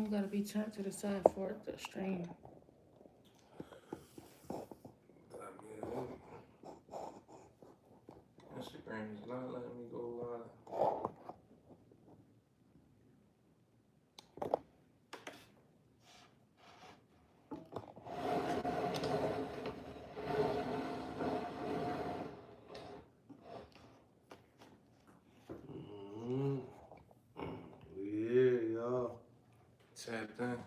phone gotta be turned to the side for it to stream. Instagram is not letting me go live. Yeah, y'all. Tapped in.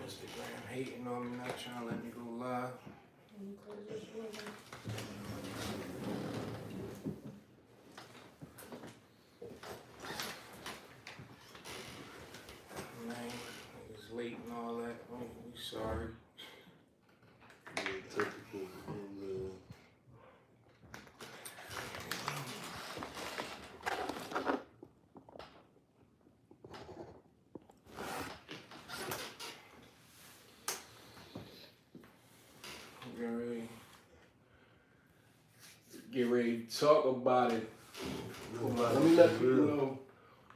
Instagram hating on me, not trying to let me go live. Man, niggas late and all that. We sorry. Yeah, typical. Get ready to talk about it. Let me let people know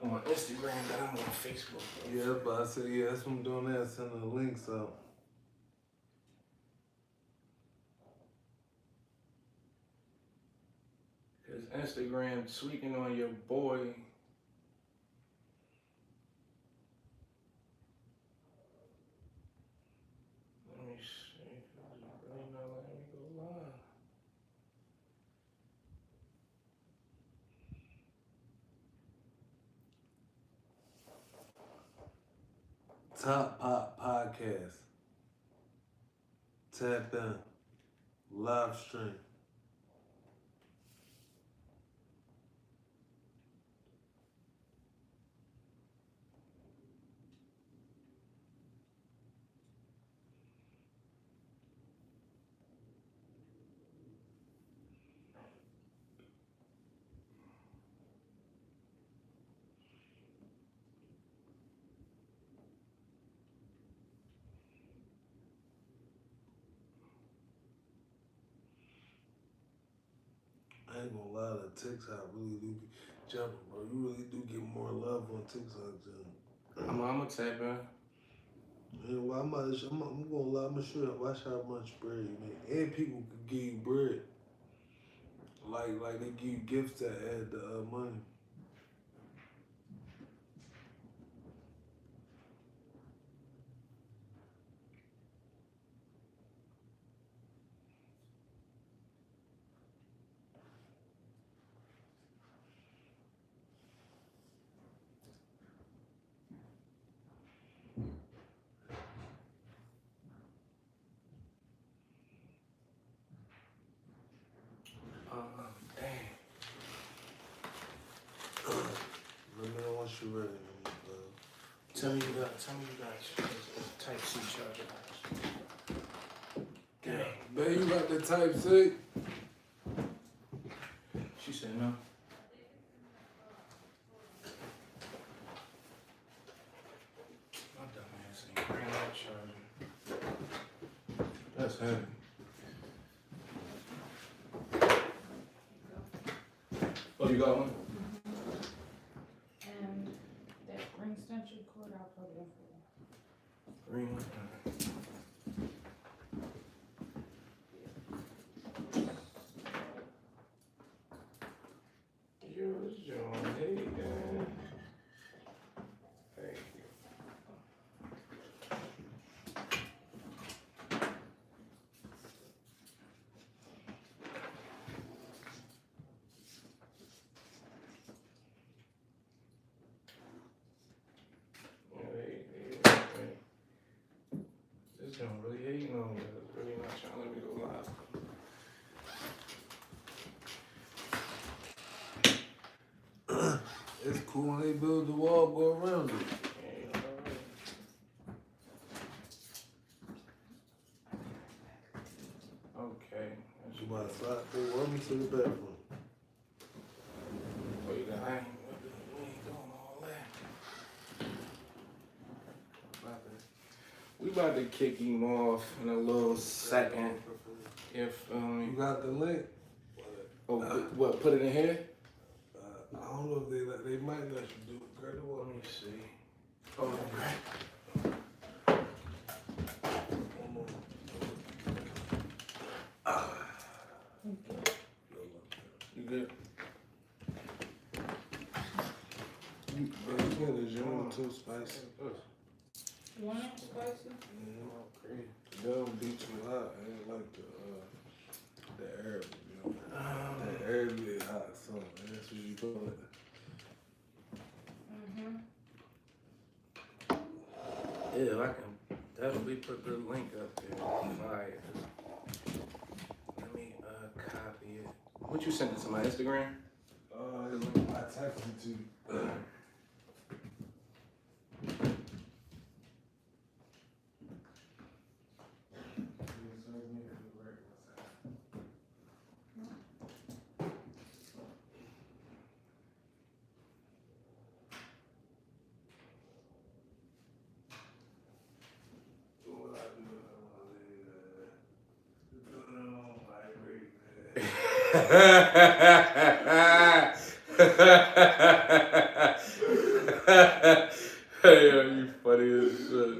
on Instagram that I'm on Facebook. Yeah, but I said, yeah, that's what I'm doing there, sending the links out. Because Instagram tweaking on your boy. Let me see. It's really not letting me go live. Top Pop Podcast. Tap in. Live stream. I ain't gonna lie, that TikTok really do be jumping, bro. You really do get more love on TikTok than. I'm gonna tap in. Man, well, I'm gonna lie, I'm sure watch how much bread you make. And people could give you bread. Like they give you gifts that add the money. Dang. Let me know once you're ready. Tell me you guys. Type C charger. Dang. Babe, you got the Type C? She said no. My dumb ass ain't bring that charger. That's heavy. Oh, you got one? And that ring extension cord, I'll plug it in for you. Green one. Yours, John. Hey, Dan. Thank you. This John really hating on me. It's really not trying to let me go live. It's cool when they build the wall, go around it. Okay. You about to slide through, welcome to the bathroom. Oh, you got, we ain't doing all that. We about to kick him off in a little second. If You got the link? what? Put it in here. I don't know if they might let you do it, girl. Let me see. Oh, okay. You good? Baby, is you want too spicy? You want it spicy? That don't be too hot. I ain't like the herb, you know. That herb is hot, so that's what you call it. Yeah, I can definitely put the link up there. Alright. Let me copy it. What you sent it to my Instagram? I texted it to you. Hey, yo, you funny as shit.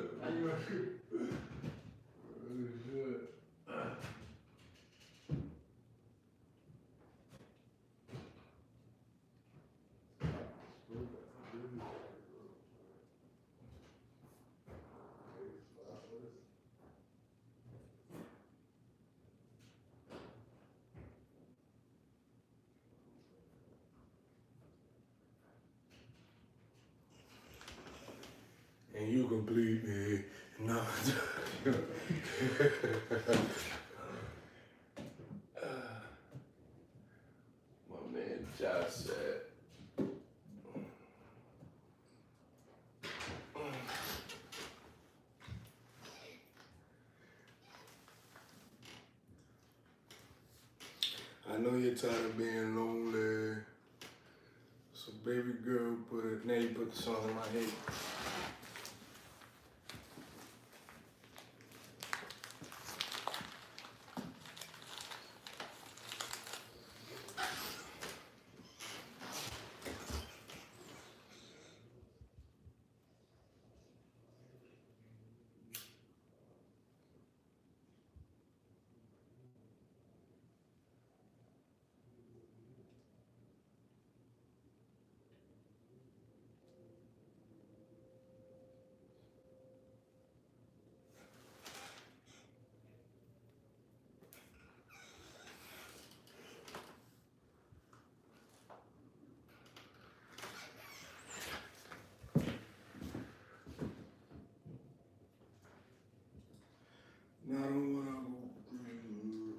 And you complete me. No. My man Josh said. I know you're tired of being lonely. So baby girl, now you put the song in my head. I don't wanna go through.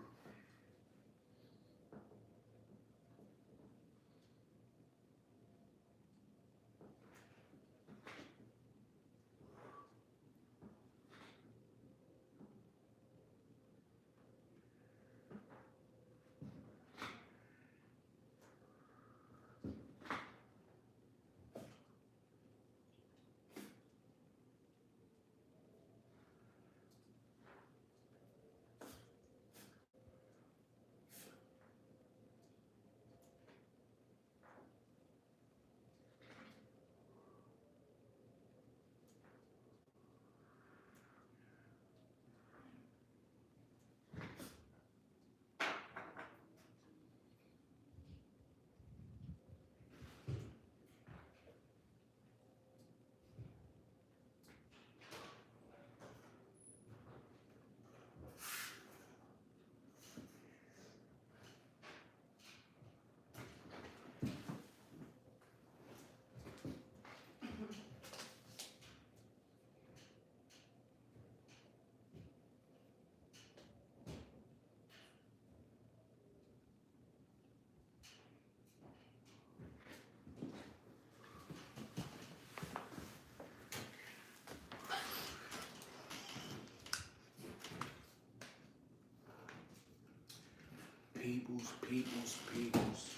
Peoples.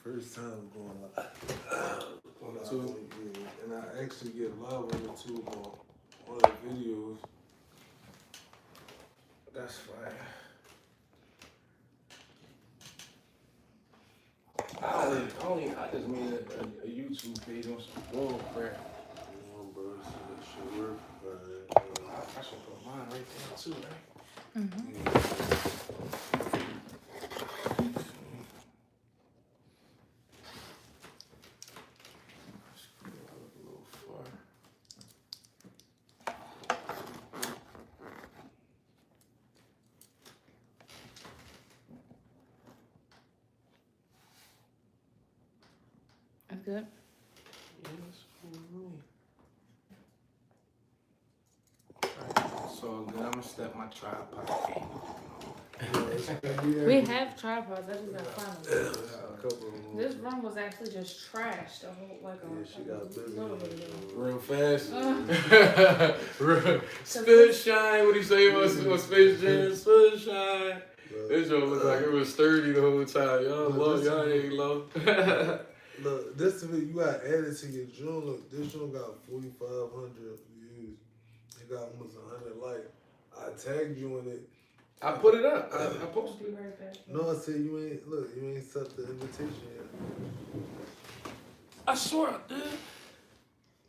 first time going live. On the tube? Yeah, and I actually get live on the tube on the videos. That's fine. I just made a YouTube page on some bull crap. Bro, so that shit work. I should put mine right there too, right? Mm-hmm. Screw it, I look a little far. That's good. Yeah, that's cool with me. Alright, so good. I'm gonna step my tripod game. We have tripods. I just gotta find them. A couple of them. This room was actually just trashed. The whole Yeah, she got busy. little bit ago. Real fast. Uh. Spit shine. What do you say about Space Jam? Spit shine. This joke looked like it was sturdy the whole time. Y'all low. Y'all ain't low. Look, this video you got added to your joint. Look, this joint got 4,500 views. It got almost 100 likes. I tagged you in it. I put it up. I posted Be it. right back. No, I said you ain't. Look, you ain't set the invitation yet. I swear I did.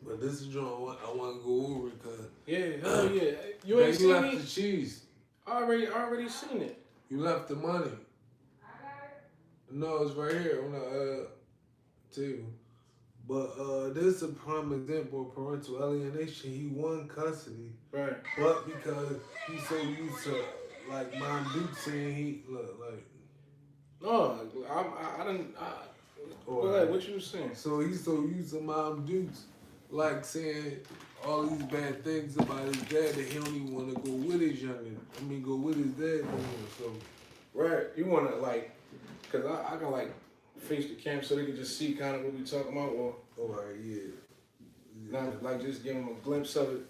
But this is joint I want to go over because Yeah, hell yeah. You man, ain't you seen left me? the cheese. I already seen it. You left the money. No, it's right here on the table. But this is a prime example of parental alienation. He won custody, Right. but because he's so used to like Mom Duke saying he look like. No, I didn't. Go ahead. What you was saying? So he's so used to Mom Duke's like saying all these bad things about his dad that he don't even want to go with his youngin. Go with his dad no more. So Right. You want to like, cause I can like face the camera so they can just see kind of what we talking about, or yeah. not like just give them a glimpse of it,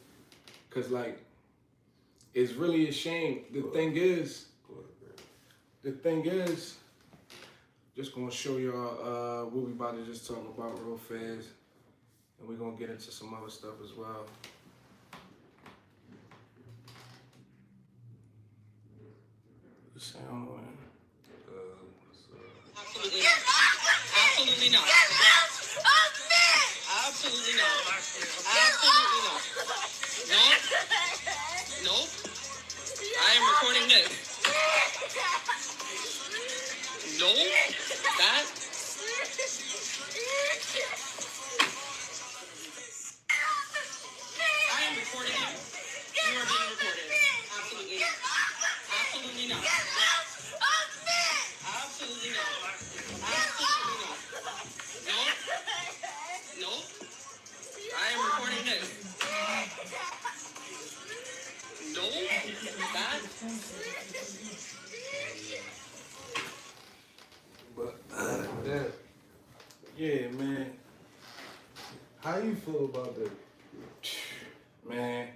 cause like it's really a shame. The thing is, just gonna show y'all what we about to just talk about real fast, and we're gonna get into some other stuff as well. The sound went. Absolutely not. Absolutely not. Absolutely not. Absolutely not. Nope. Nope. I am recording this. Nope. That. I am recording you. You are being recorded. Absolutely not. Absolutely not. Absolutely not. Absolutely not. Nope. Nope. I am recording this. Nope. That. But that, Yeah, man. how you feel about that? Man,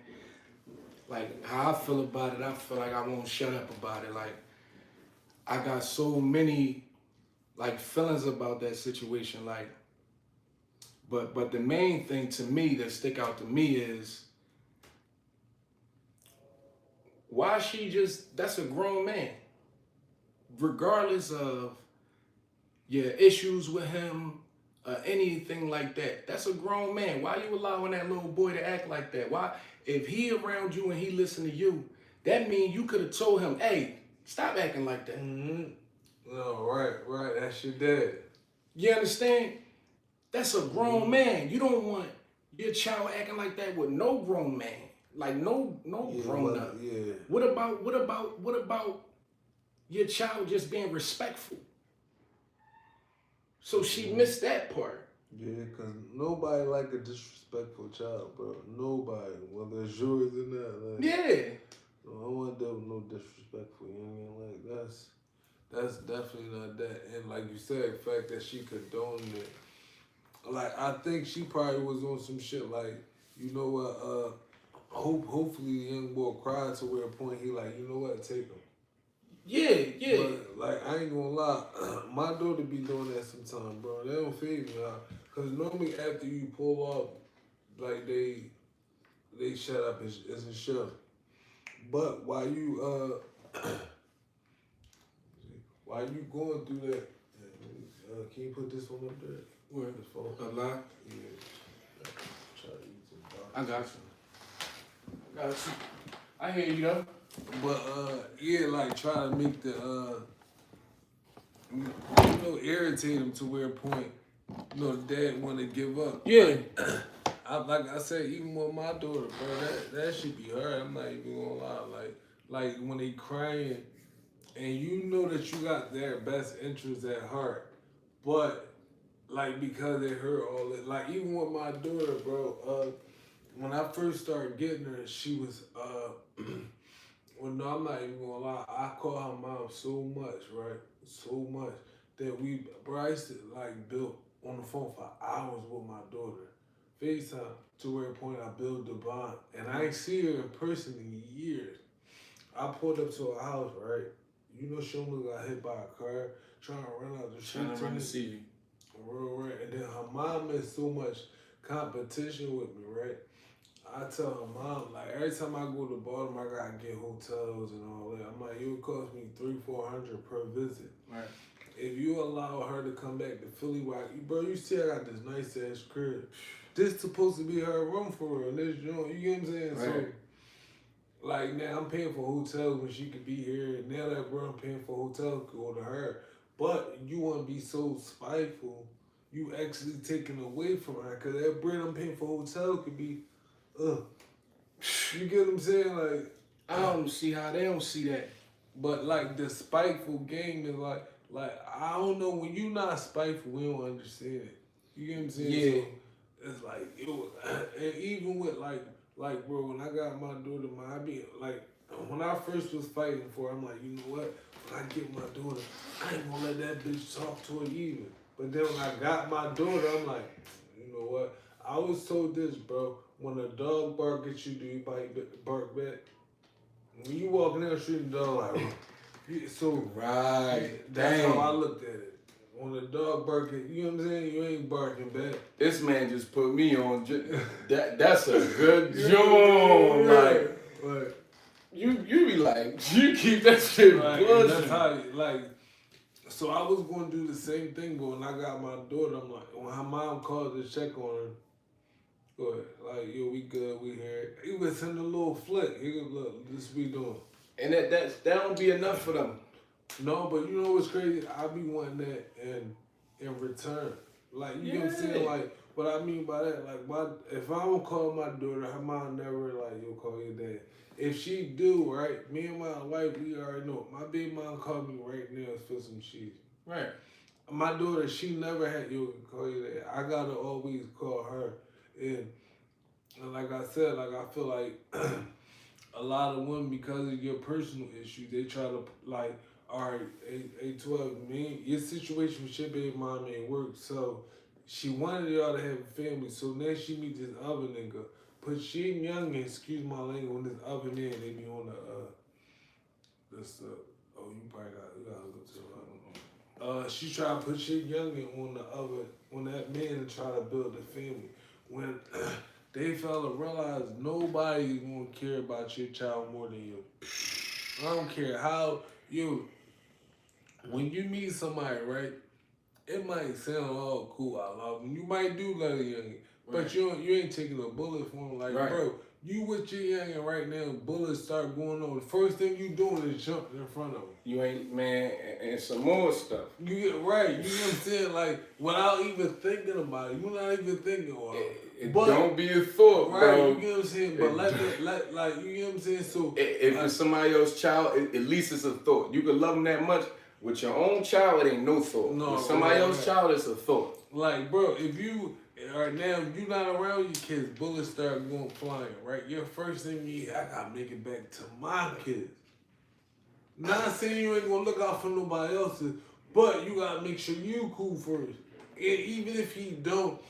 like how I feel about it, I feel like I won't shut up about it. Like I got so many like feelings about that situation. Like, but the main thing to me that stick out to me is why she just, that's a grown man. Regardless of your issues with him, anything like that. That's a grown man. Why you allowing that little boy to act like that? Why, if he around you and he listen to you, that mean you could have told him, hey, stop acting like that. Mm-hmm. No, right. That's your dad. You understand? That's a grown man. You don't want your child acting like that with no grown man. Like no grown up. Yeah. What about your child just being respectful? So she missed that part. Yeah, because nobody like a disrespectful child, bro. Nobody, whether it's yours or not. Like, Yeah. I don't want that with no disrespectful, you know what I mean? Like, that's definitely not that. And like you said, the fact that she condoned it. Like, I think she probably was on some shit like, you know what, hopefully the young boy cried to where a point he like, you know what, take him. Yeah. But, like, I ain't gonna lie, my daughter be doing that sometimes, bro. That don't phase me out. Cause normally after you pull off, like they shut up and shut. But while you while you going through that, can you put this one up there? Where? The phone. A lot. Yeah. Try to use it. I got you. I hear you though. But yeah, like try to make the irritate him to where a point, dad want to give up. Yeah. Like I said, even with my daughter, bro, that should be her. I'm not even gonna lie. Like when they crying, and you know that you got their best interest at heart, but like because they hurt all it. Like even with my daughter, bro. When I first started getting her, she was well, no, I'm not even gonna lie. I call her mom so much, right? So much that bro, I used to like build on the phone for hours with my daughter. FaceTime to where a point I build the bond. And I ain't see her in person in years. I pulled up to her house, right? She almost got hit by a car trying to run out the street. Trying to run to see you. Right. And then her mom is so much competition with me, right? I tell her mom, like every time I go to Baltimore, I gotta get hotels and all that. I'm like, it would cost me $300-400 per visit. Right. If you allow her to come back to Philly, bro, you see I got this nice ass crib. This supposed to be her room for real. This joint, you get what I'm saying? Right. So, like now I'm paying for hotels when she could be here. And now that bro, I'm paying for hotels to go to her. But you want to be so spiteful, you actually taking away from her. Because that bread I'm paying for hotel could be, you get what I'm saying? Like, I don't see how they don't see that. But like the spiteful game is like I don't know, when you not spiteful, we don't understand it. You get what I'm saying? Yeah. So it's like it was, and even with like bro, when I got my daughter, I be like, when I first was fighting for her, I'm like, you know what? When I get my daughter, I ain't gonna let that bitch talk to her even. But then when I got my daughter, I'm like, you know what? I was told this, bro. When a dog bark at you, do you bark back? When you walking down the street, the dog like, so Right. that's Dang. how I looked at it. When a dog barking, you know what I'm saying? You ain't barking back. This man just put me on. That's a good joint. Like you be like, you keep that shit That's pushing. how, so I was going to do the same thing, but when I got my daughter, I'm like, when her mom called to check on her, go ahead. Like, yo, we good, we here. He was sending a little flick. He goes, look, this we doing. And that don't be enough for them. No, but you know what's crazy? I be wanting that in return. Like, you know what I'm saying? Like, what I mean by that, like, if I don't call my daughter, her mom never, like, you'll call your dad. If she do, right, me and my wife, we already know. My big mom called me right now for some cheese. Right. My daughter, she never had you call your dad. I gotta always call her. And like I said, like, I feel like a lot of women, because of your personal issues, they try to, like, all right, A12, man, your situation with your baby mom ain't work, so she wanted y'all to have a family, so now she meet this other nigga. But she and young, excuse my language, on this other man, they be on this, oh, you probably gotta look to her. She try to put shit youngin on that man and try to build a family. When they fella realize nobody's gonna care about your child more than you. I don't care how when you meet somebody, right? It might sound all cool out loud. You might do love a youngin, but you ain't taking a bullet for him. Like, bro, you with your youngin right now, bullets start going on. The first thing you doing is jumping in front of him. You ain't, man, and some more stuff. You get right. You know what I'm saying? Like, without even thinking about it. You're not even thinking about it. But don't be a thought, right, bro. You get what I'm saying? But like, you get what I'm saying? So if it's somebody else's child, at least it's a thought. You can love them that much. With your own child, it ain't no thought. No, with somebody else's child, it's a thought. Like, bro, if you right now, if you not around your kids, bullets start going flying, right? Your first thing I gotta make it back to my kids. Not saying you ain't gonna look out for nobody else's, but you gotta make sure you cool first. And even if he don't,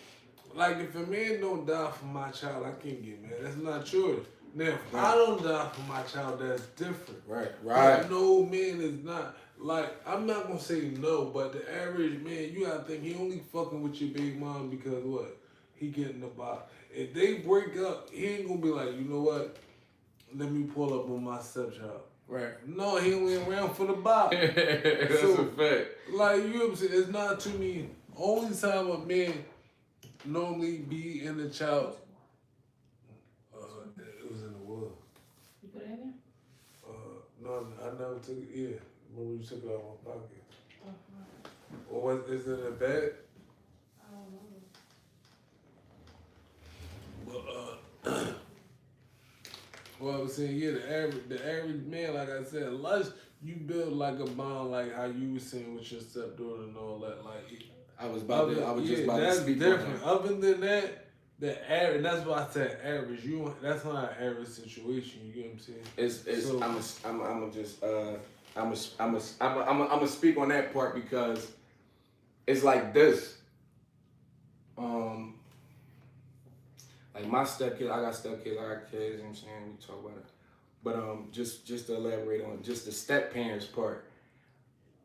like if a man don't die for my child, I can't get mad. That's not yours. Now, if I don't die for my child, that's different. Right. But no man is not. Like, I'm not gonna say no, but the average man, you gotta think he only fucking with your big mom because what? He getting the box. If they break up, he ain't gonna be like, you know what? Let me pull up on my stepchild. Right. No, he only around for the box. That's So, a fact. Like, you know what I'm saying? It's not too many. Only time a man normally be in the child, it was in the wood. You put it in there? No, I never took it. Yeah, remember you took it out of my pocket. Uh-huh. Or is it in the bag? I don't know. But well, I was saying, yeah, the average man, like I said, unless you build like a bond, like how you were saying with your stepdaughter and all that, like I was just about to speak different. on that. Other than that, the average. That's why I said average. That's not an average situation. You get what I'm saying? It's So, I'm gonna speak on that part because it's like this. Like my stepkids, I got stepkids, I got kids, you know what I'm saying? We talk about it. But just to elaborate on just the step parents part.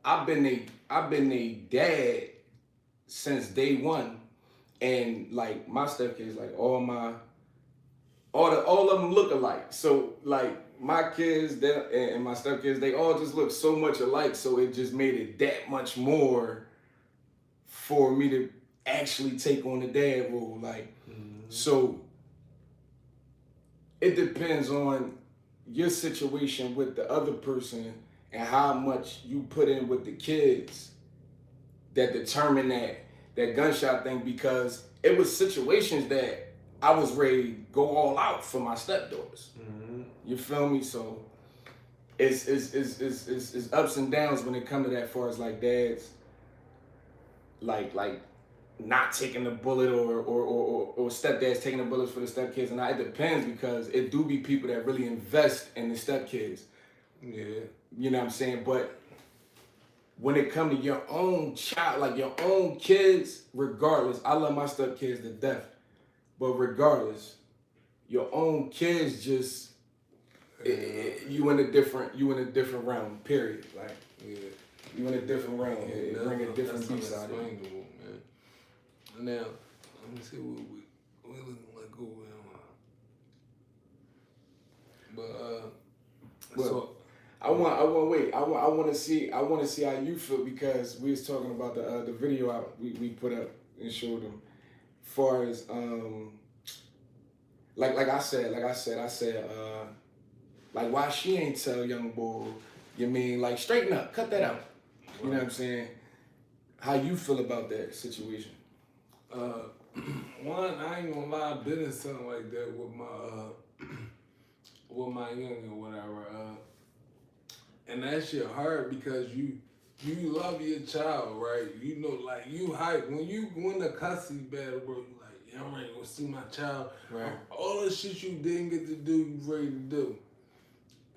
I've been a dad since day one, and like my stepkids, like all of them look alike. So like my kids and my stepkids, they all just look so much alike. So it just made it that much more for me to actually take on the dad role. Like, so it depends on your situation with the other person and how much you put in with the kids that determine that gunshot thing, because it was situations that I was ready to go all out for my stepdaughters. You feel me? So it's ups and downs when it comes to that, far as like dads like not taking the bullet or stepdads taking the bullets for the stepkids. And it depends, because it do be people that really invest in the stepkids. yeah. You know what I'm saying? But when it comes to your own child, like your own kids, regardless, I love my stepkids to death. But regardless, your own kids just you in a different realm. Period. Like, Yeah. you in a different realm. It bring a different beast out of you. Now, let me see what we looking like over here. But so I want to see how you feel, because we was talking about the video we put up and showed them. Far as like I said, like, why she ain't tell young boy, you mean, like, straighten up, cut that out. You know what I'm saying? How you feel about that situation? one, I ain't gonna lie, I've been in something like that with my young or whatever. And that shit hard, because you love your child, right? You know, like, you hype when you win the custody battle, bro. You like, yeah, I'm ready to go see my child. Right. All the shit you didn't get to do, you ready to do.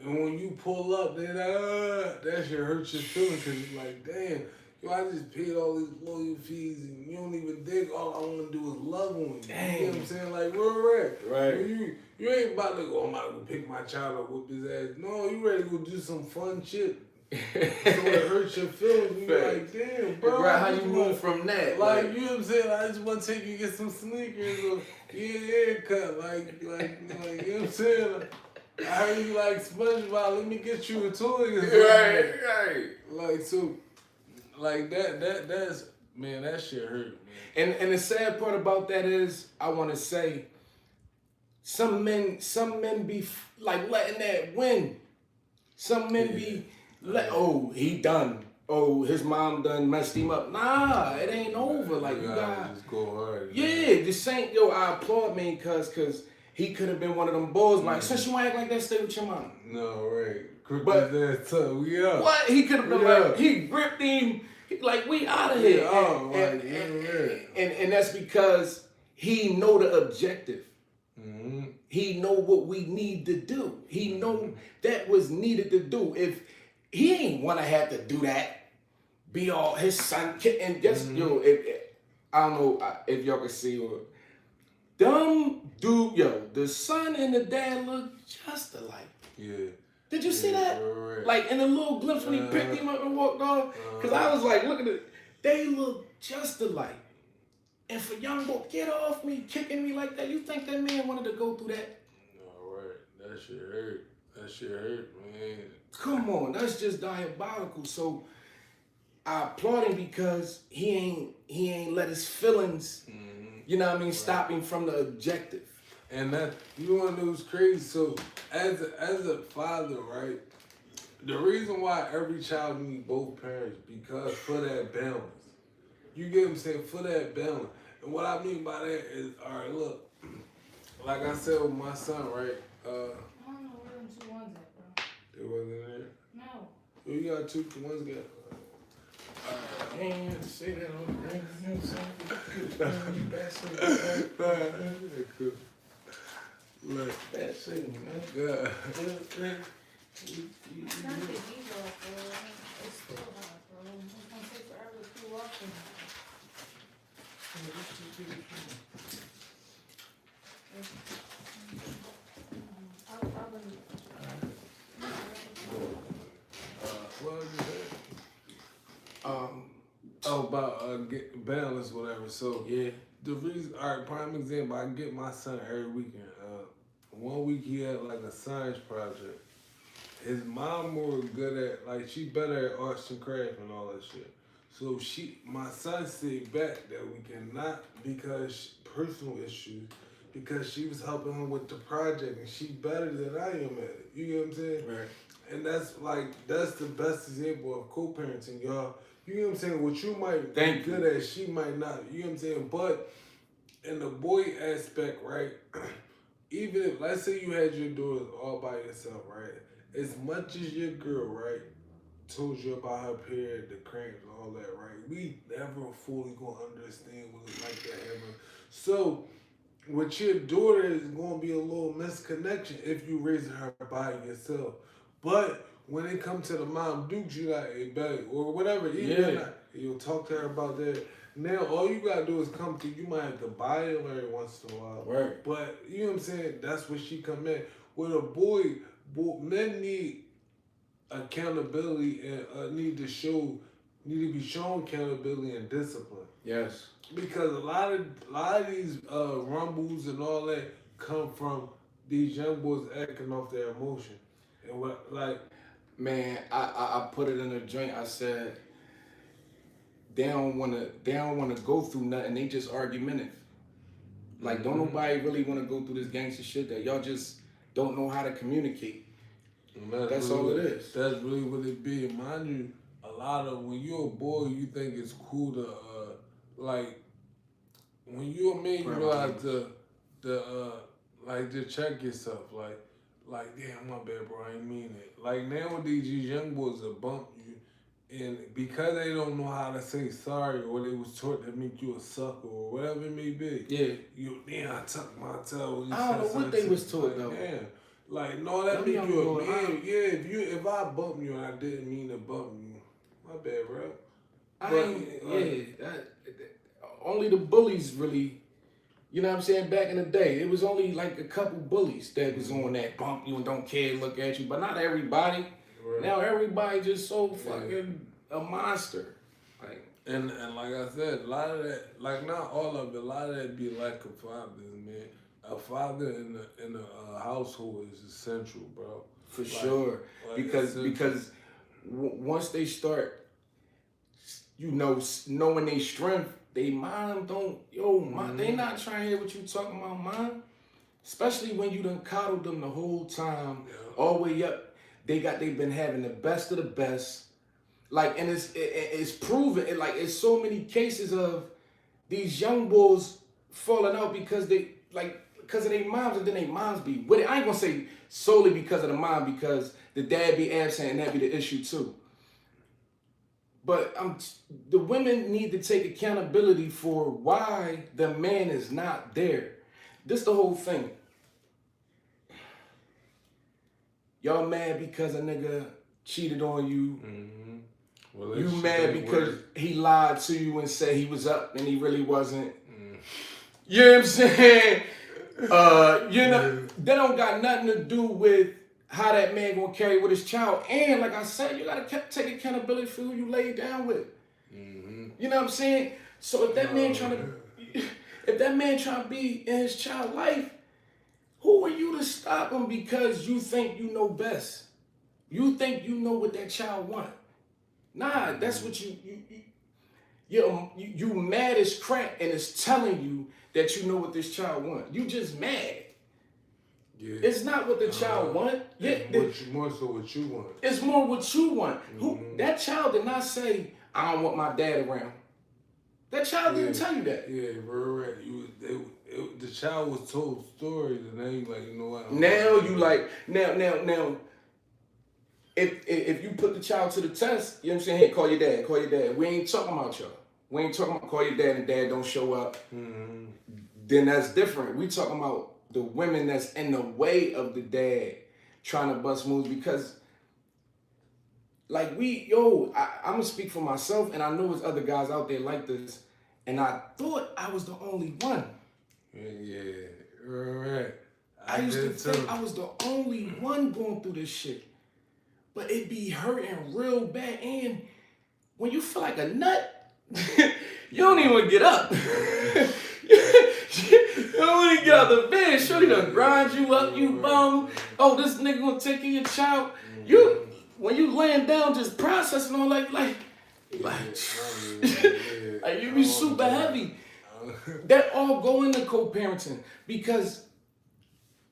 And when you pull up, then that shit hurts your feelings, because you're like, damn, yo, I just paid all these lawyer fees and you don't even dig. All I want to do is love on you. Damn. You know what I'm saying? Like, where Right. You ain't about to go, I'm about to go pick my child up, whoop his ass. No, you ready to go do some fun shit. So it hurts your feelings. You're like, damn, bro. Right, how you move from that? Like, you know what I'm saying? I just want to take you to get some sneakers or get a haircut. Like, you know what I'm saying? I heard you like SpongeBob. Let me get you a toy. Right. Like, so, like that's, man, that shit hurt, man. And the sad part about that is, I want to say, some men be like letting that win. Some men be oh, he done. Oh, his mom done messed him up. Nah, it ain't over. Like, you gotta just go hard. Yeah, this ain't, I applaud, man, cause he could have been one of them bulls. Like, since you act like that, stay with your mom. No, right. But that's tough. We up. What? He could have been like, he gripped him. Like, we out of here. And that's because he know the objective. Mm-hmm. He know what we need to do. He know that was needed to do. If he ain't want to have to do that, be all his son, and just, I don't know if y'all can see, or dumb the son and the dad look just alike. Yeah. Did you see that? Right. Like in the little glimpse when he picked him up and walked off? Because I was like, look at it. They look just alike. And for young boy, get off me, kicking me like that. You think that man wanted to go through that? All right. That shit hurt. That shit hurt, man. Come on, that's just diabolical. So I applaud him because he ain't let his feelings, you know what I mean, stop him from the objective. And that, you want to know what's crazy? So as a father, right, the reason why every child needs both parents, because for that balance. You get what I'm saying? For that balance. And what I mean by that is, all right, look, like I said with my son, right? I don't know where them 2 ones at, bro. They wasn't there? No. Well, you got 2, one's got. I ain't have to say that on the ring. You know what I'm saying? Bad Cool. Look. Bad signal, man. Yeah. It's not the heat off, bro. It's still hot, bro. It's gonna take forever to cool off. What was it? About get balance, whatever. So Yeah. the reason, all right, prime example, I get my son every weekend. 1 week he had like a science project. His mom more good at, like, she better at arts and crafts and all that shit. So my son said back that we cannot, because personal issues, because she was helping him with the project and she better than I am at it. You get what I'm saying? Right. And that's the best example of co-parenting, y'all. You know what I'm saying? What you might be good at, she might not. You know what I'm saying? But in the boy aspect, right? Even if, let's say you had your daughters all by yourself, right? As much as your girl, right, told you about her period, the cramps, and all that, right? We never fully gonna understand what it's like to have her. So with your daughter is gonna be a little misconnection if you raising her by yourself. But when it comes to the mom dukes, you like, hey, baby, or whatever, you'll talk to her about that. Now, all you gotta do is come to, you might have to buy it every once in a while. Right. But, you know what I'm saying? That's where she come in. With a boy, men need accountability and need to be shown accountability and discipline. Yes. Because a lot of these rumbles and all that come from these young boys acting off their emotion. And what, like, man, I put it in a joint. I said they don't wanna go through nothing. They just argumentative. Like, don't nobody really wanna go through this gangster shit that y'all just don't know how to communicate. That's really all it is. That's really what it be. And mind you, a lot of, when you're a boy, you think it's cool to like, when you're a man, you realize to check yourself, like, damn, my bad, bro, I ain't mean it. Like, nowadays, these young boys will bump you, and because they don't know how to say sorry, or they was taught to make you a sucker, or whatever it may be. Yeah. I tucked my toe. I don't know what they was taught, though. Damn. Like, no, that make you a man. Yeah, if I bump you and I didn't mean to bump you, my bad, bro. Only the bullies really, you know what I'm saying, back in the day. It was only like a couple bullies that was on that bump you and don't care, look at you, but not everybody. Right. Now everybody just so fucking a monster. Like, and like I said, a lot of that, like, not all of it, a lot of that be lack of fathers, man. A father in a household is essential, bro. For sure. Because once they start, knowing their strength, they mind don't, they not trying to hear what you talking about, mom. Especially when you done coddled them the whole time, all the way up. They've been having the best of the best. Like, and it's proven, it's so many cases of these young boys falling out because of their moms, and then their moms be with it. I ain't gonna say solely because of the mom, because the dad be absent and that be the issue too. But the women need to take accountability for why the man is not there. This the whole thing. Y'all mad because a nigga cheated on you. Mm-hmm. Well, you mad because he lied to you and said he was up and he really wasn't. Mm. You know what I'm saying? You know, that don't got nothing to do with how that man gonna carry with his child. And like I said, you gotta take accountability for who you lay down with. Mm-hmm. You know what I'm saying? So if that man trying to be in his child's life, who are you to stop him because you think you know best? You think you know what that child want? Nah, that's what you mad as crap and it's telling you that you know what this child want. You just mad. Yeah. It's not what the child want. Yeah, more so what you want. It's more what you want. Mm-hmm. That child did not say, I don't want my dad around. That child didn't tell you that. Yeah, right. The child was told stories, and now you like, you know what? Now you like, now, if you put the child to the test, you know what I'm saying? Hey, call your dad. We ain't talking about y'all. We ain't talking about call your dad and dad don't show up. Mm-hmm. Then that's different. We talking about the women that's in the way of the dad trying to bust moves because, like I'm gonna speak for myself, and I know there's other guys out there like this, and I thought I was the only one. Yeah, right. I used to think I was the only one going through this shit. But it be hurting real bad. And when you feel like a nut, you don't even want to get up. You don't want to get out the bed. Shorty done grind you up, you bum. Oh, this nigga gonna take care of your child. When you laying down just processing all like you be super heavy. That all go into co-parenting because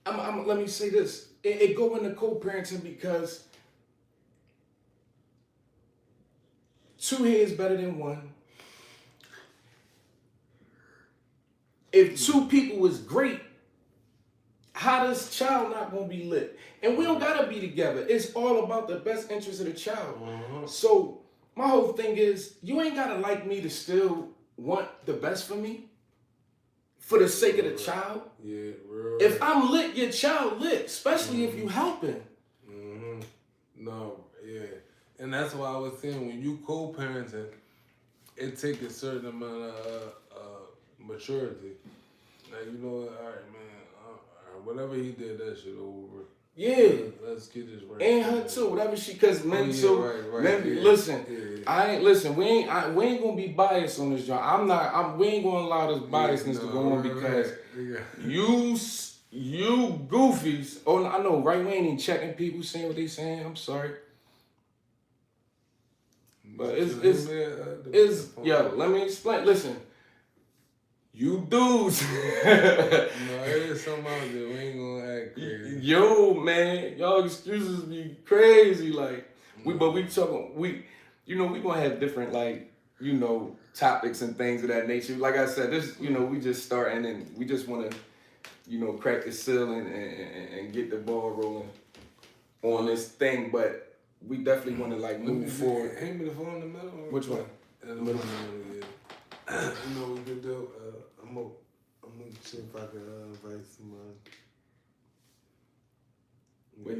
let me say this. It go into co-parenting because two heads better than one. If two people was great, how does child not gonna be lit? And we don't gotta be together. It's all about the best interest of the child. Uh-huh. So my whole thing is, you ain't gotta like me to still want the best for me, for the sake of the child. Yeah, real. If I'm lit, your child lit, especially if you helping. Mm-hmm. No, yeah. And that's why I was saying, when you co-parenting, it takes a certain amount of maturity. Like, you know what, all right, man, whatever he did, that shit over. Yeah. Let's get this right. And her too, whatever she, cause mental. Right. Yeah. Listen, yeah. We ain't gonna be biased on this joint. We ain't gonna allow this biasness to go on because you goofies. Oh, I know, right? We ain't even checking people, saying what they saying. I'm sorry. But let me explain. Listen, you dudes. No, it is something out there. We ain't gonna act crazy. Yo, man, y'all excuses be crazy. Like we talking. We gonna have different topics and things of that nature. Like I said, this we just starting and we just want to crack the ceiling and get the ball rolling on this thing, but. We definitely want to move forward. Hand me the phone in the middle. Which one? In the middle. Yeah. You know what we could do? I'm gonna see if I can invite somebody. But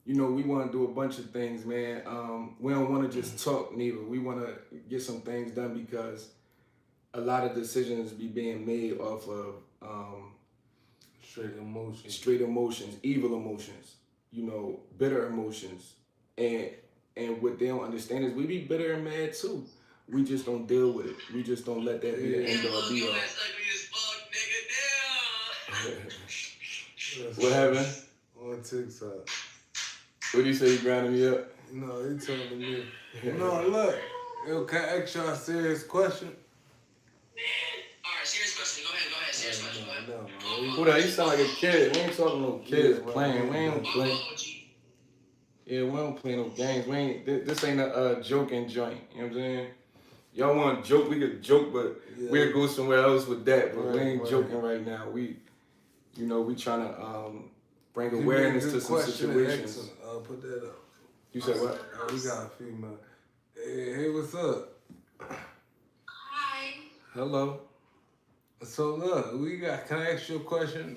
we want to do a bunch of things, man. We don't want to just talk neither. We want to get some things done because a lot of decisions be being made off of straight emotions, evil emotions. Bitter emotions. And what they don't understand is we be bitter and mad too. We just don't deal with it. We just don't let that be the end all be all. What happened? On TikTok. What do you say, you grinding me up? No, he telling me. No, look. Can I ask y'all a serious question? Alright, serious question. Go ahead. Serious question. Go ahead. Who that? You sound like a kid. We ain't talking no kids playing. We ain't playing. Yeah, we don't play no games. We ain't. This ain't a joking joint. You know what I'm saying? Y'all want to joke? We could joke, but we'll go somewhere else with that. But we ain't joking right now. We trying to bring awareness to some situations. Put that up. You said what? We got a female. Hey, what's up? Hi. Hello. So look, can I ask you a question?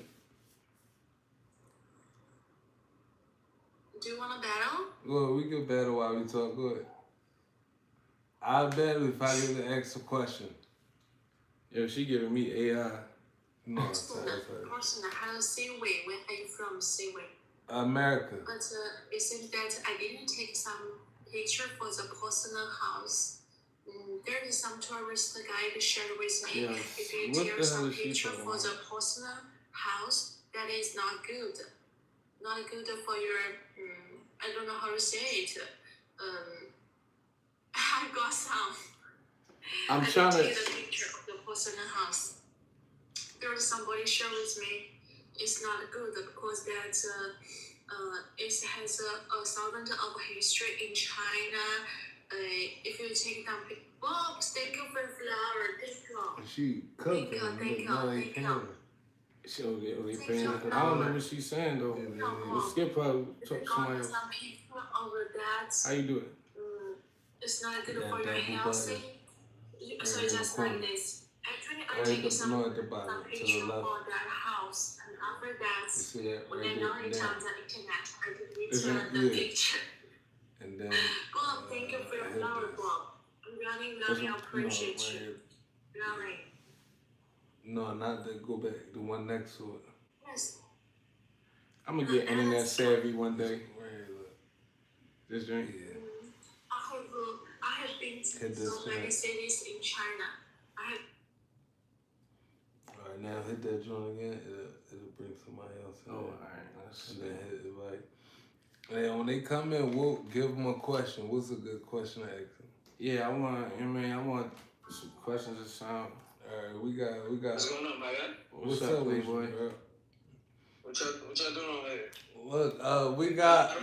Do you want to battle? Well, we can battle while we talk. Go ahead. I'll battle if I get to ask a question. Yo, she giving me AI. No, Personal. How Seaway? Where are you from, Seaway? America. But it seems that I didn't take some picture for the personal house. There is some tourist guide shared with me. Yeah. If you What take the hell some is she picture talking for about? the personal house, that is not good. Not good for your. I don't know how to say it. I got some. I'm I trying take to. the picture of the personal house. There is somebody share with me. It's not good because that it has a thousand of history in China. If you take down Bob, thank you for flower. Thank you. She cooking. Thank you. She they paying. I don't know what she's saying though. We'll skip her. Talk to somebody else. Some people over that. How you do it? It's not good for your health. So it's just like this. Actually, I take some picture for that house, and after that, when I know it's on the internet, I can return the picture. And then Bob, thank you for your flower, Bob. I'm really appreciate you. Really. No, not that. Go back. The one next to it. Yes. I'm gonna get internet savvy one day. This drink. Yeah. I have been to so many cities in China. Alright, now hit that joint again. It'll bring somebody else in. Oh, alright. And then hit invite. And when they come in, we'll give them a question. What's a good question to ask them? Yeah, I want some questions to sound. Alright, we got. What's going on, my guy? What's up, Playboy? What y'all doing over here? Look, we got.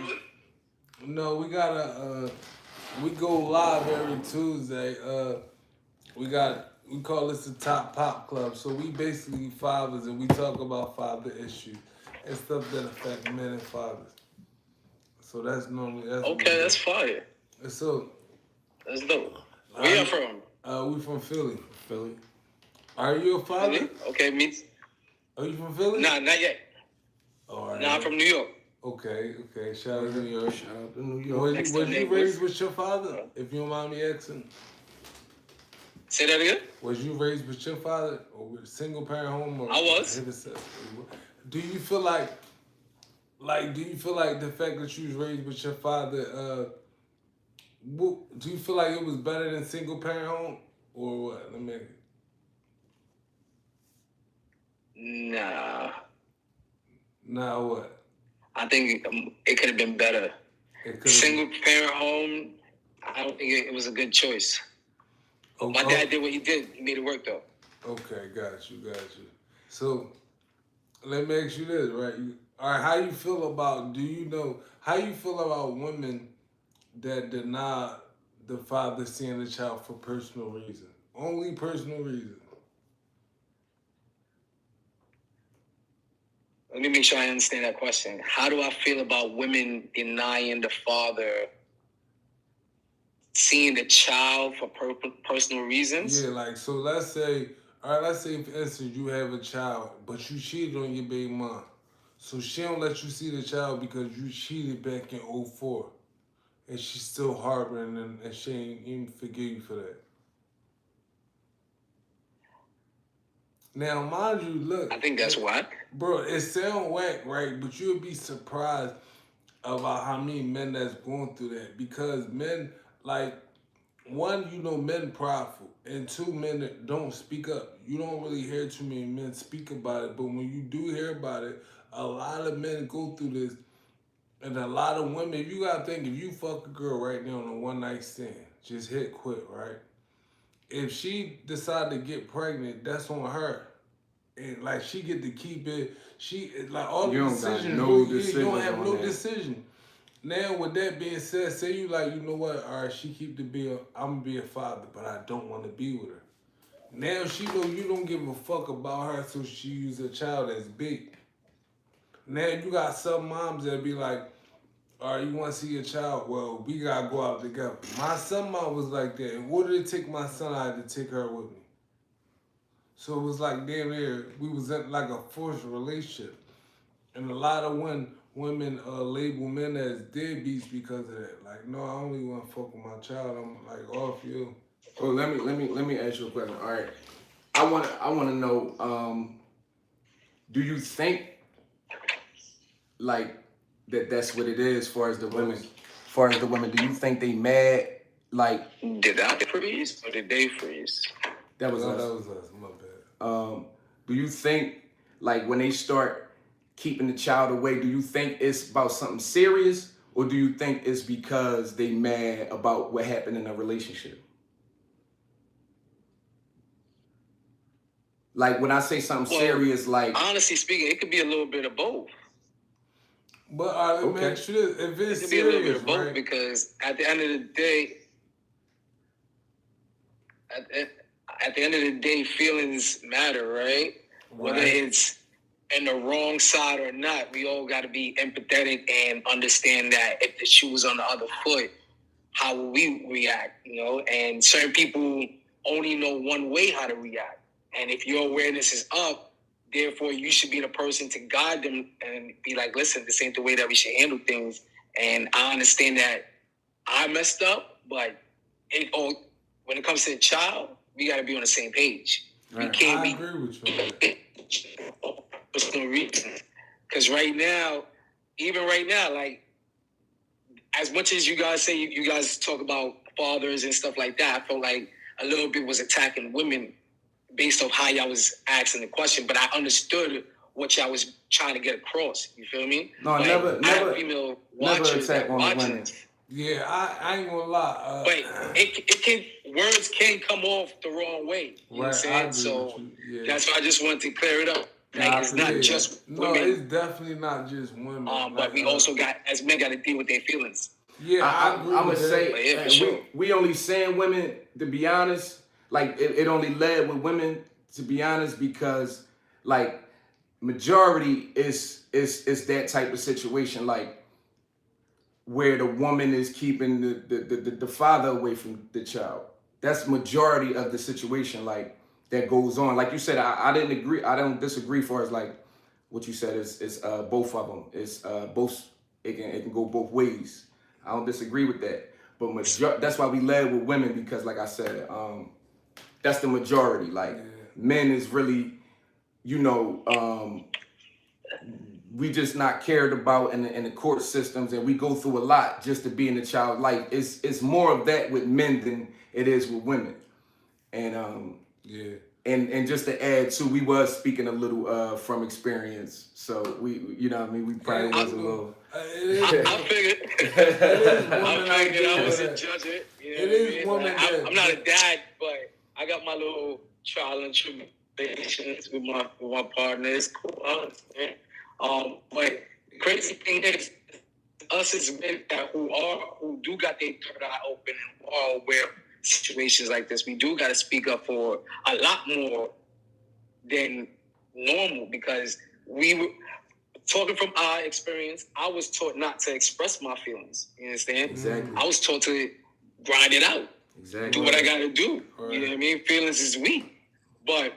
No, we got a. We go live every Tuesday. We call this the Top Pop Club. So we basically fathers and we talk about father issues and stuff that affect men and fathers. So that's normally that's fire. So that's dope. Where you from? We from Philly. Philly. Are you a father? Philly? Okay, me. Are you from Philly? Nah, not yet. All right. Nah, I'm from New York. Okay. Shout out to New York. Shout out to New York. Was you raised with your father? If you don't mind me asking. Say that again? Was you raised with your father or with a single parent home? Or I was. Do you feel like the fact that you was raised with your father, do you feel like it was better than single parent home or what? Nah. Nah, what? I think it could have been better. Single parent home, I don't think it was a good choice. Okay. My dad did what he did. He made it work though. Okay, got you. So, let me ask you this, right? All right, how you feel about women that deny the father seeing the child for personal reasons? Only personal reasons. Let me make sure I understand that question. How do I feel about women denying the father seeing the child for personal reasons? Yeah, like, so let's say for instance you have a child, but you cheated on your baby mom. So she don't let you see the child because you cheated back in 2004. And she's still harboring and she ain't even forgive you for that. Now, mind you, look. I think that's whack. Bro, it sound whack, right? But you'll be surprised about how many men that's going through that. Because men, like, one, men prideful. And two, men that don't speak up. You don't really hear too many men speak about it. But when you do hear about it, a lot of men go through this. And a lot of women, you gotta think, if you fuck a girl right now on a one night stand, just hit quit, right? If she decide to get pregnant, that's on her. And like she get to keep it, all the decisions, you don't have no decision. Now with that being said, say you you know what, all right, she keep the bill, I'm gonna be a father, but I don't want to be with her. Now she know you don't give a fuck about her, so she use a child as bait. Now you got some moms that be like, all right, you want to see your child? Well, we gotta go out together. My son mom was like that. In order to take my son, I had to take her with me. So it was like damn near, we was in like a forced relationship. And a lot of women label men as deadbeats because of that. Like, no, I only want to fuck with my child. I'm like off you. Well, let me ask you a question. All right, I want to know. do you think like that's what it is? As far as the women, do you think they mad? Like, did I freeze or did they freeze? That was us. That was us. My bad. Do you think like when they start keeping the child away, do you think it's about something serious, or do you think it's because they mad about what happened in a relationship? Like when I say something serious, like honestly speaking, it could be a little bit of both. But okay. make sure if it's It could serious, be a little bit of both, right? because at the end of the day, at the end of the day, feelings matter, right? Whether it's in the wrong side or not, we all got to be empathetic and understand that if the shoe was on the other foot, how will we react, you know? And certain people only know one way how to react. And if your awareness is up, therefore you should be the person to guide them and be like, listen, this ain't the way that we should handle things. And I understand that I messed up, but when it comes to the child, we got to be on the same page. Right. We can't I agree with you. Personal reasons. Because right now, like, as much as you guys say, you guys talk about fathers and stuff like that, I felt like a little bit was attacking women based off how y'all was asking the question, but I understood what y'all was trying to get across. You feel me? No, like, never female watchers that watching it. Yeah, I ain't gonna lie. But words can come off the wrong way. You know what I'm saying? So that's why I just wanted to clear it up. Like, it's not just women. No, it's definitely not just women. But we also as men got to deal with their feelings. Yeah, I'm gonna say yeah, for sure. we only saying women, to be honest. Like it only led with women, to be honest, because like majority is that type of situation, like where the woman is keeping the father away from the child. That's majority of the situation, like that goes on. Like you said, I didn't agree. I don't disagree. For as like what you said is both of them. It's both. It can go both ways. I don't disagree with that. But that's why we led with women, because like I said, that's the majority. Like men is really, we just not cared about in the court systems, and we go through a lot just to be in the child's life. It's more of that with men than it is with women. And and just to add too, we was speaking a little from experience, so we we probably was a little. I figured. I wasn't judging. It is women. I'm not a dad, but I got my little trial and tribulations with my partner. It's cool, I understand. But the crazy thing is, us as men who do got their third eye open and who are aware of situations like this, we do got to speak up for a lot more than normal, because we were talking from our experience. I was taught not to express my feelings. You understand? Exactly. I was taught to grind it out. Exactly. Do what I got to do. Right. You know what I mean? Feelings is weak. But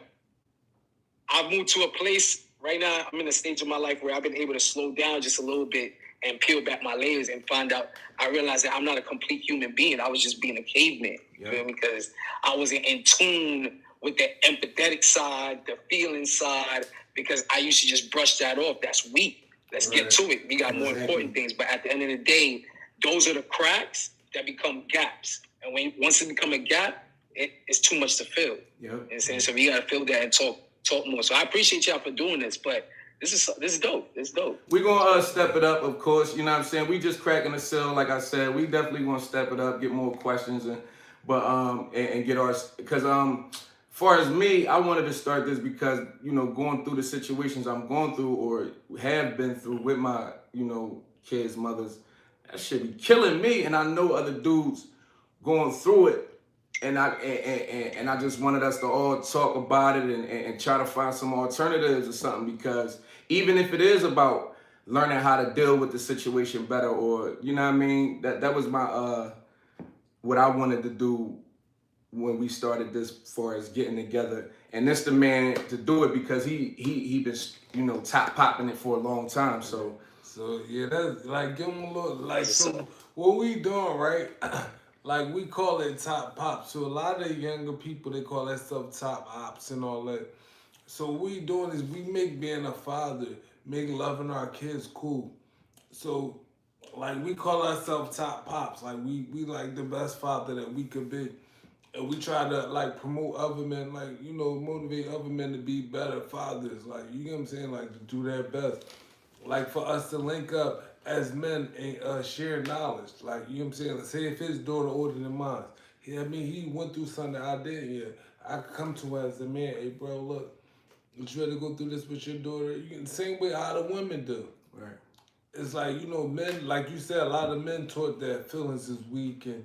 I've moved to a place right now. I'm in a stage of my life where I've been able to slow down just a little bit and peel back my layers and find out. I realized that I'm not a complete human being. I was just being a caveman. You feel me? Because I wasn't in tune with the empathetic side, the feeling side, because I used to just brush that off. That's weak. Let's get to it. We got more important things. But at the end of the day, those are the cracks that become gaps. And once it becomes a gap, it's too much to fill. You know what I'm saying? So we got to fill that and talk more. So I appreciate y'all for doing this, but this is dope. It's dope. We're going to step it up, of course. You know what I'm saying? We just cracking the seal, like I said. We definitely going to step it up, get more questions, and get ours. Because far as me, I wanted to start this because, going through the situations I'm going through or have been through with my, kids' mothers, that shit be killing me. And I know other dudes going through it. And I just wanted us to all talk about it and try to find some alternatives or something, because even if it is about learning how to deal with the situation better, or you know what I mean, that was my what I wanted to do when we started this, as far as getting together. And this the man to do it, because he been top popping it for a long time. So yeah, that's like, give him a little, like, so what we doing, right? Like, we call it top pop. So a lot of the younger people, they call that stuff top ops and all that. So what we doing is we make being a father, make loving our kids cool. So like we call ourselves top pops. Like we like the best father that we could be. And we try to like promote other men, like, you know, motivate other men to be better fathers. Like, you get what I'm saying? Like to do their best. Like for us to link up as men and share knowledge. Like, you know what I'm saying? Like, say if his daughter older than mine. Yeah, I mean, he went through something I didn't yet. I could come to her as a man, hey bro, look, you ready to go through this with your daughter? You can, same way how the women do. Right. It's like, you know, men, like you said, a lot of men taught that feelings is weak, and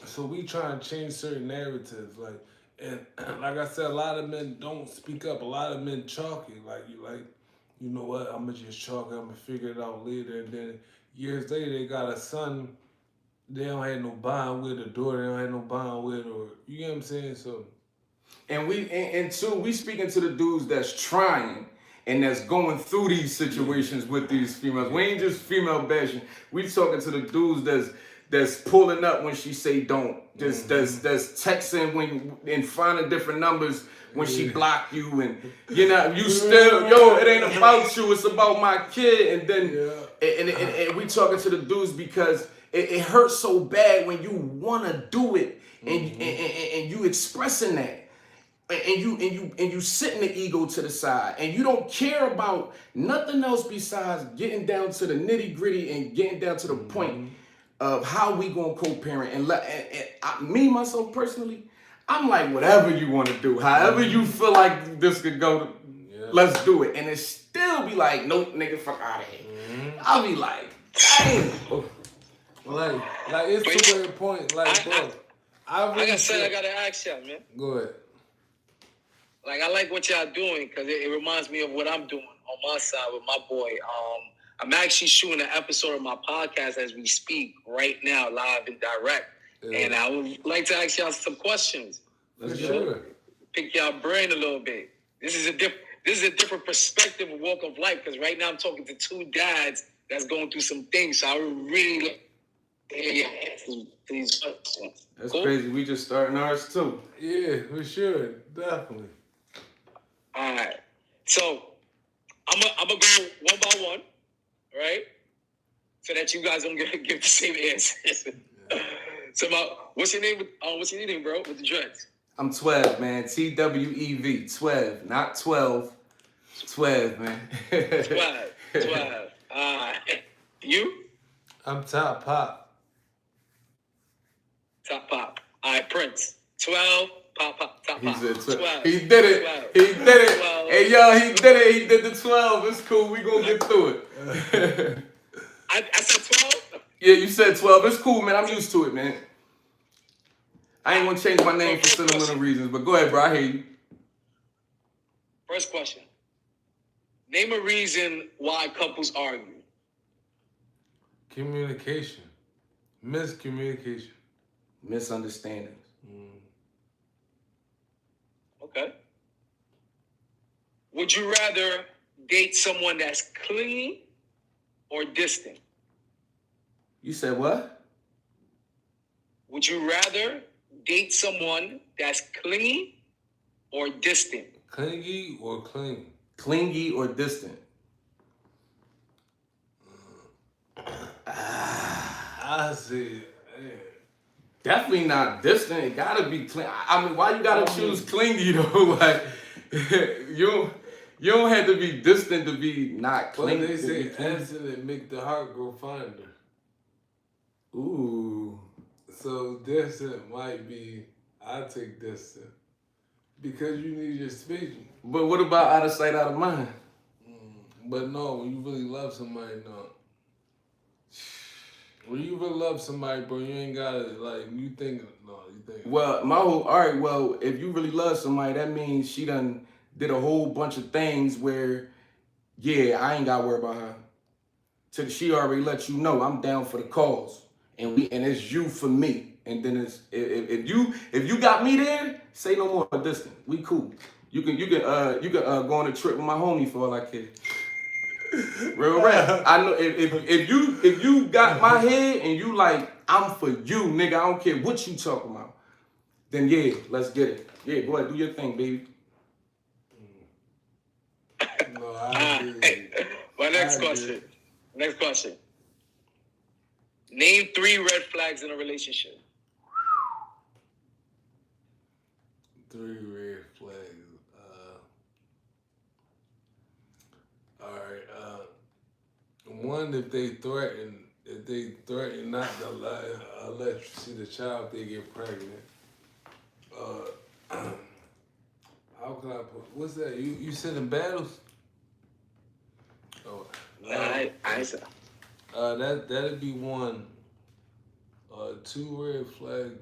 so we try and change certain narratives. Like, and like I said, a lot of men don't speak up. A lot of men chalky. You know what, I'm gonna just chalk it, I'm gonna figure it out later. And then years later, they got a son they don't have no bond with, a daughter they don't have no bond with, or, you get what I'm saying? So, And two, we speaking to the dudes that's trying and that's going through these situations with these females. We ain't just female bashing. We talking to the dudes that's pulling up when she say don't. That's texting when and finding different numbers when she block you, and you know you still it ain't about you, it's about my kid. And then and we talking to the dudes because it hurts so bad when you wanna do it and you expressing that. And you sitting the ego to the side, and you don't care about nothing else besides getting down to the nitty gritty and getting down to the point of how we gonna co-parent. And me myself personally, I'm like, whatever you want to do, however you feel like this could go, let's do it. And it still be like, nope, nigga, fuck out of here. I'll be like, dang. like it's to a point, like, bro. I gotta ask y'all, man. Go ahead. Like, I like what y'all doing because it reminds me of what I'm doing on my side with my boy. I'm actually shooting an episode of my podcast as we speak right now, live and direct. Yeah. And I would like to ask y'all some questions. Let's sure. Pick y'all brain a little bit. This is a different perspective of walk of life, because right now I'm talking to two dads that's going through some things. So I would really like to hear your answers to these questions. That's cool? Crazy. We just starting ours too. Yeah, for sure. Definitely. All right. So I'm gonna go one by one, right? So that you guys don't give the same answers. Yeah. So what's your name? What's your name, bro? With the dreads? I'm twev, man. TWEV. Twev, not 12. Twev, man. Twev. You? I'm Top Pop. Top Pop. All right, Prince. 12. Top Pop. He said 12. He did it. 12. He did it. 12. Hey, yo, he did it. He did the 12. It's cool. We gonna get through it. I said 12? Yeah, you said 12. It's cool, man. I'm used to it, man. I ain't gonna change my name for sentimental reasons, but go ahead, bro. I hear you. First question. Name a reason why couples argue. Communication. Miscommunication. Misunderstandings. Okay. Would you rather date someone that's clingy or distant? You said what? Would you rather date someone that's clingy or distant? Clingy or clean? Clingy or distant? I see. Definitely not distant. It gotta be clean. I mean, why you gotta choose clingy though? Like, you don't have to be distant to be not clingy. But they say abstinent make the heart grow fonder. Ooh. So distant might be, I take distant. Because you need your space. But what about out of sight, out of mind? But no, when you really love somebody, no. When you really love somebody, bro, you ain't gotta, like, you think. Well, if you really love somebody, that means she done did a whole bunch of things where, yeah, I ain't gotta worry about her. So she already let you know I'm down for the cause. And it's you for me. And then it's if you got me there, say no more distant. We cool. You can go on a trip with my homie for all I care. Real rap. I know if you got my head and you like, I'm for you, nigga. I don't care what you talking about. Then yeah, let's get it. Yeah, go ahead, do your thing, baby. Next question. Next question. Name 3 red flags in a relationship. 3 red flags. All right. One, if they threaten not to let you see the child if they get pregnant. How can I put? What's that? You said in battles? Oh, I said. That'd be one. 2 red flags.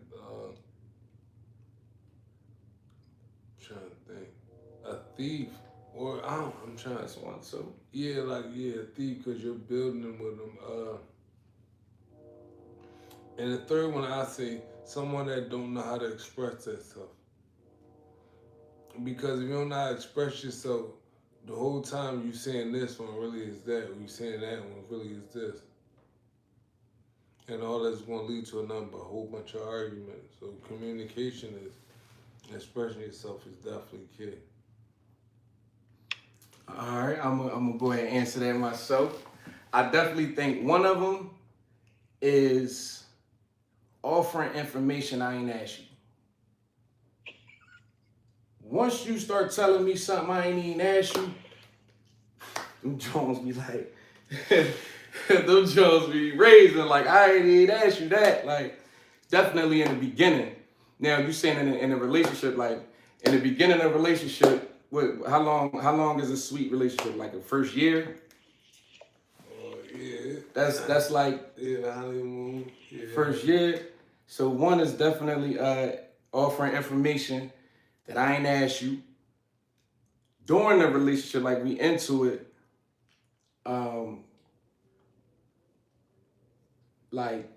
Trying to think. A thief, or I'm trying to. That's one. So Yeah, a thief, because you're building them with them. And the third one, I say someone that don't know how to express themselves. Because if you don't know how to express yourself, the whole time you saying this one really is that, or you saying that one really is this. And all that's going to lead to a whole bunch of arguments. So communication expressing yourself is definitely key. all right, I'm gonna go ahead and answer that myself. I definitely think one of them is offering information I ain't asked you. Once you start telling me something I ain't even asked you, them Jones be like, them Jones be raising like I ain't even asked you that. Like, definitely in the beginning. Now you saying in a relationship, like in the beginning of a relationship, how long is a sweet relationship? Like a first year? Yeah. That's like the honeymoon. Yeah. first year. So one is definitely offering information that I ain't asked you. During the relationship, like we into it, like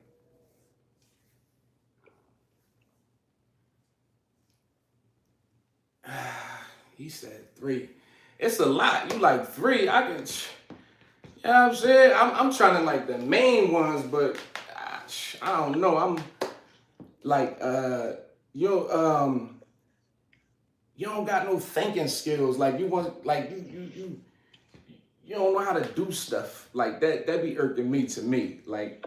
he said 3. It's a lot. You like 3? I can. You know what I'm saying? I'm trying to like the main ones, but I don't know. I'm like you don't got no thinking skills. Like you want like you don't know how to do stuff like that. That be irking me to me. Like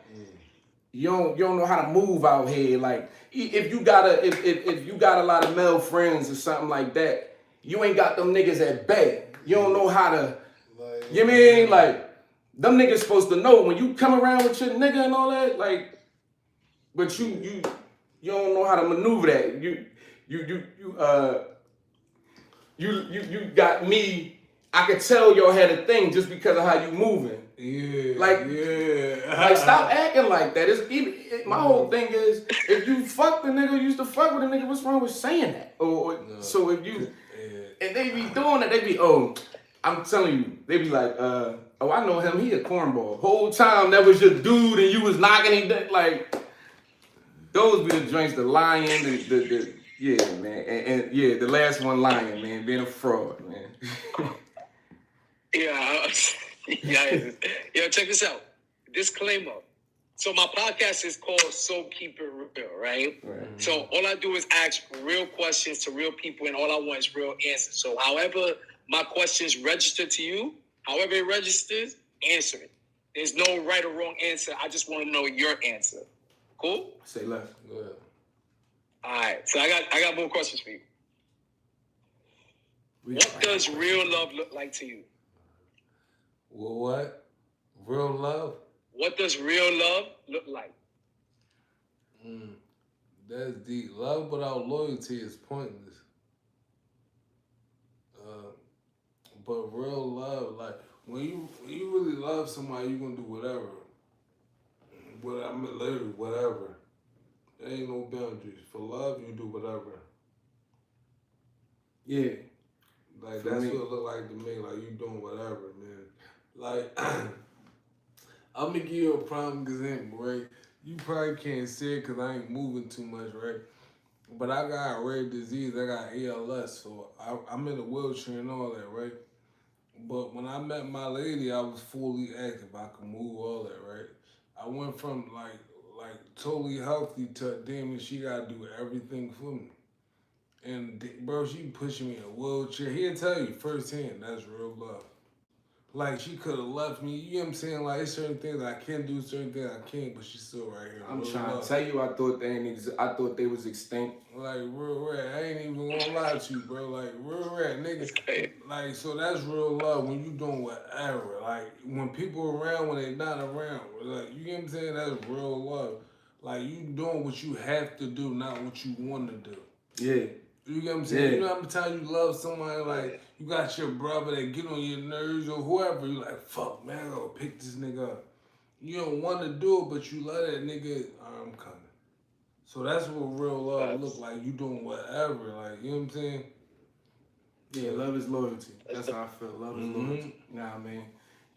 you don't know how to move out here. Like if you got a lot of male friends or something like that, you ain't got them niggas at bay. You don't know how to. You mean like them niggas supposed to know when you come around with your nigga and all that. Like, but you don't know how to maneuver that. You got me. I could tell y'all had a thing just because of how you moving. Yeah. Like stop acting like that. My whole thing is if you fuck the nigga, you used to fuck with a nigga, what's wrong with saying that? So if you and they be doing it, they be I'm telling you, they be like, I know him, he a cornball. Whole time that was your dude and you was knocking him like those be the joints, the lying, the yeah, man. And yeah, the last one lying, man, being a fraud, man. Yeah. Yo, check this out. Disclaimer. So my podcast is called So Keep It Real, right? So all I do is ask real questions to real people, and all I want is real answers. So however my questions register to you, however it registers, answer it. There's no right or wrong answer. I just want to know your answer. Cool? Say less. Go ahead. All right. So I got more questions for you. What does real love look like to you? Well, what? Real love? What does real love look like? That's deep. Love without loyalty is pointless. But real love, like when you really love somebody, you're gonna do whatever. Literally whatever. There ain't no boundaries. For love, you do whatever. Yeah. Like For that's me. what it look like to me. Like you doing whatever, man. Like I'm gonna give you a prime example, right? You probably can't see it because I ain't moving too much, right? But I got a rare disease. I got ALS, so I'm in a wheelchair and all that, right? But when I met my lady, I was fully active. I could move, all that, right? I went from like totally healthy to damn it, she gotta do everything for me. And bro, she pushing me in a wheelchair. He'll tell you firsthand, that's real love. like she could have left me. You know what I'm saying? Like, it's certain things I can do, certain things I can't, but she's still right here. I'm real trying love. to tell you, I thought they was extinct. Like, real rat. I ain't even gonna lie to you, bro. Like, real rat, nigga. Like, so that's real love when you doing whatever. Like, when people around, when they not around. Like, you get what I'm saying? That's real love. Like, you doing what you have to do, not what you want to do. Yeah. You get what I'm saying? Yeah. You know how many times you love somebody, like, you got your brother that get on your nerves or whoever, you like, fuck, man, I gotta pick this nigga up. You don't want to do it, but you love that nigga, I'm coming. So that's what real love look like. You doing whatever, like, you know what I'm saying? Yeah, love is loyalty. That's how I feel. Love is loyalty. You know what I mean?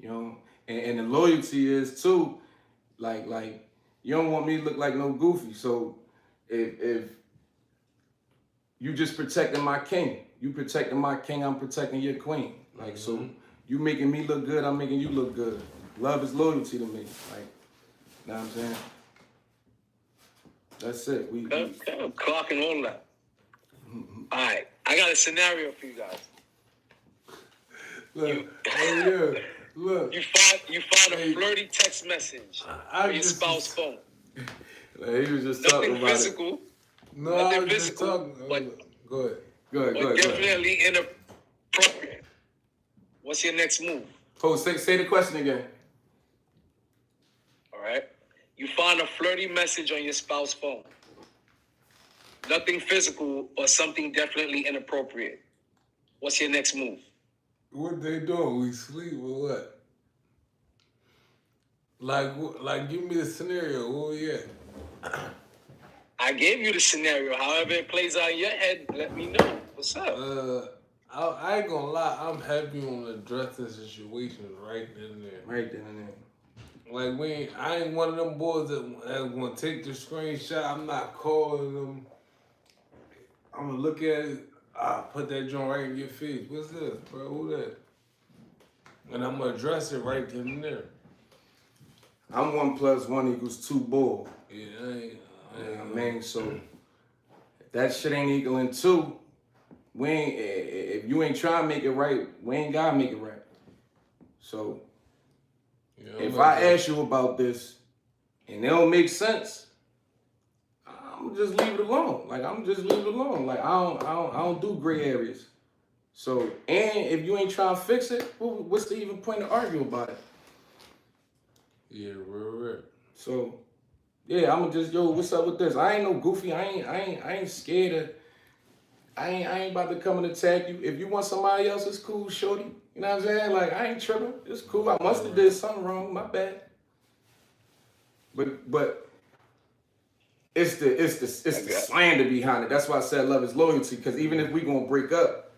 You know, and the loyalty is too, like, you don't want me to look like no goofy. So if you just protecting my king, you protecting my king, I'm protecting your queen. Like, so you making me look good, I'm making you look good. Love is loyalty to me. Like, you know what I'm saying? That's it. We clocking all that. All right, I got a scenario for you guys. Look, look. You find a flirty text message on your spouse's phone. Like, he was just talking Nothing about physical. it. No, I Nothing was just physical, talking. but Go ahead. Go ahead. definitely inappropriate. What's your next move? Oh, say the question again. All right. You find a flirty message on your spouse's phone. Nothing physical or something definitely inappropriate. What's your next move? What they doing? We sleep or what? Like, give me the scenario. Where we at? I gave you the scenario. However it plays out in your head, let me know. What's up? I ain't gonna lie. I'm happy on addressing situations right then and there. Right then and there. Like, I ain't one of them boys that's gonna take the screenshot. I'm not calling them. I'm gonna look at it. I'll put that joint right in your face. What's this, bro? Who that? And I'm gonna address it right then and there. I'm 1 + 1 = 2 bull. Yeah, I mean, so if that shit ain't equaling 2, if you ain't trying to make it right, we ain't gotta make it right. So if I ask you about this and it don't make sense, I'm just leave it alone. Like, I'm just leave it alone. Like, I don't do gray areas. So, and if you ain't trying to fix it, what's the even point of arguing about it? Yeah, real. So, yeah, I'm just, what's up with this? I ain't no goofy. I ain't scared of. I ain't about to come and attack you. If you want somebody else, it's cool, shorty. You know what I'm saying? Like, I ain't tripping. It's cool. I must have did something wrong. My bad. But it's the slander behind it. That's why I said love is loyalty. Because even if we gonna break up,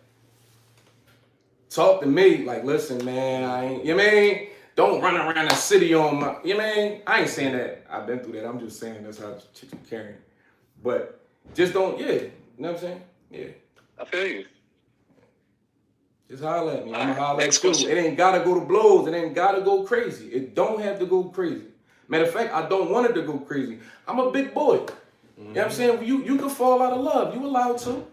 talk to me. Like, listen, man, I ain't. You know what I mean? Don't run around the city on my. You know what I mean? I ain't saying that. I've been through that. I'm just saying that's how chicks be carrying. But just don't. Yeah. You know what I'm saying? Yeah. I feel you. Just holler at me. I'm gonna holler next at you. question. It ain't gotta go to blows. It ain't gotta go crazy. It don't have to go crazy. Matter of fact, I don't want it to go crazy. I'm a big boy. You know what I'm saying? You can fall out of love. You allowed to.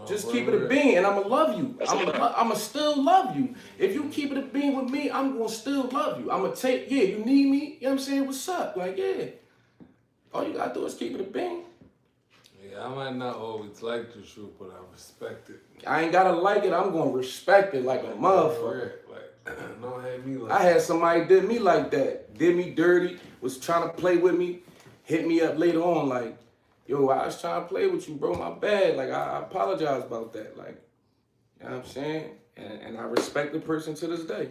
Just keep it a bean, and I'ma love you. I'ma still love you. If you keep it a bean with me, I'm gonna still love you. I'ma take, you need me, you know what I'm saying? What's up? Like, yeah. All you gotta do is keep it a bean. Yeah, I might not always like the truth, but I respect it. I ain't gotta like it, I'm gonna respect it like a motherfucker. Like, don't have me like I had somebody did me like that, did me dirty, was trying to play with me, hit me up later on like, yo, I was trying to play with you, bro, my bad. Like, I apologize about that. Like, you know what I'm saying? And I respect the person to this day.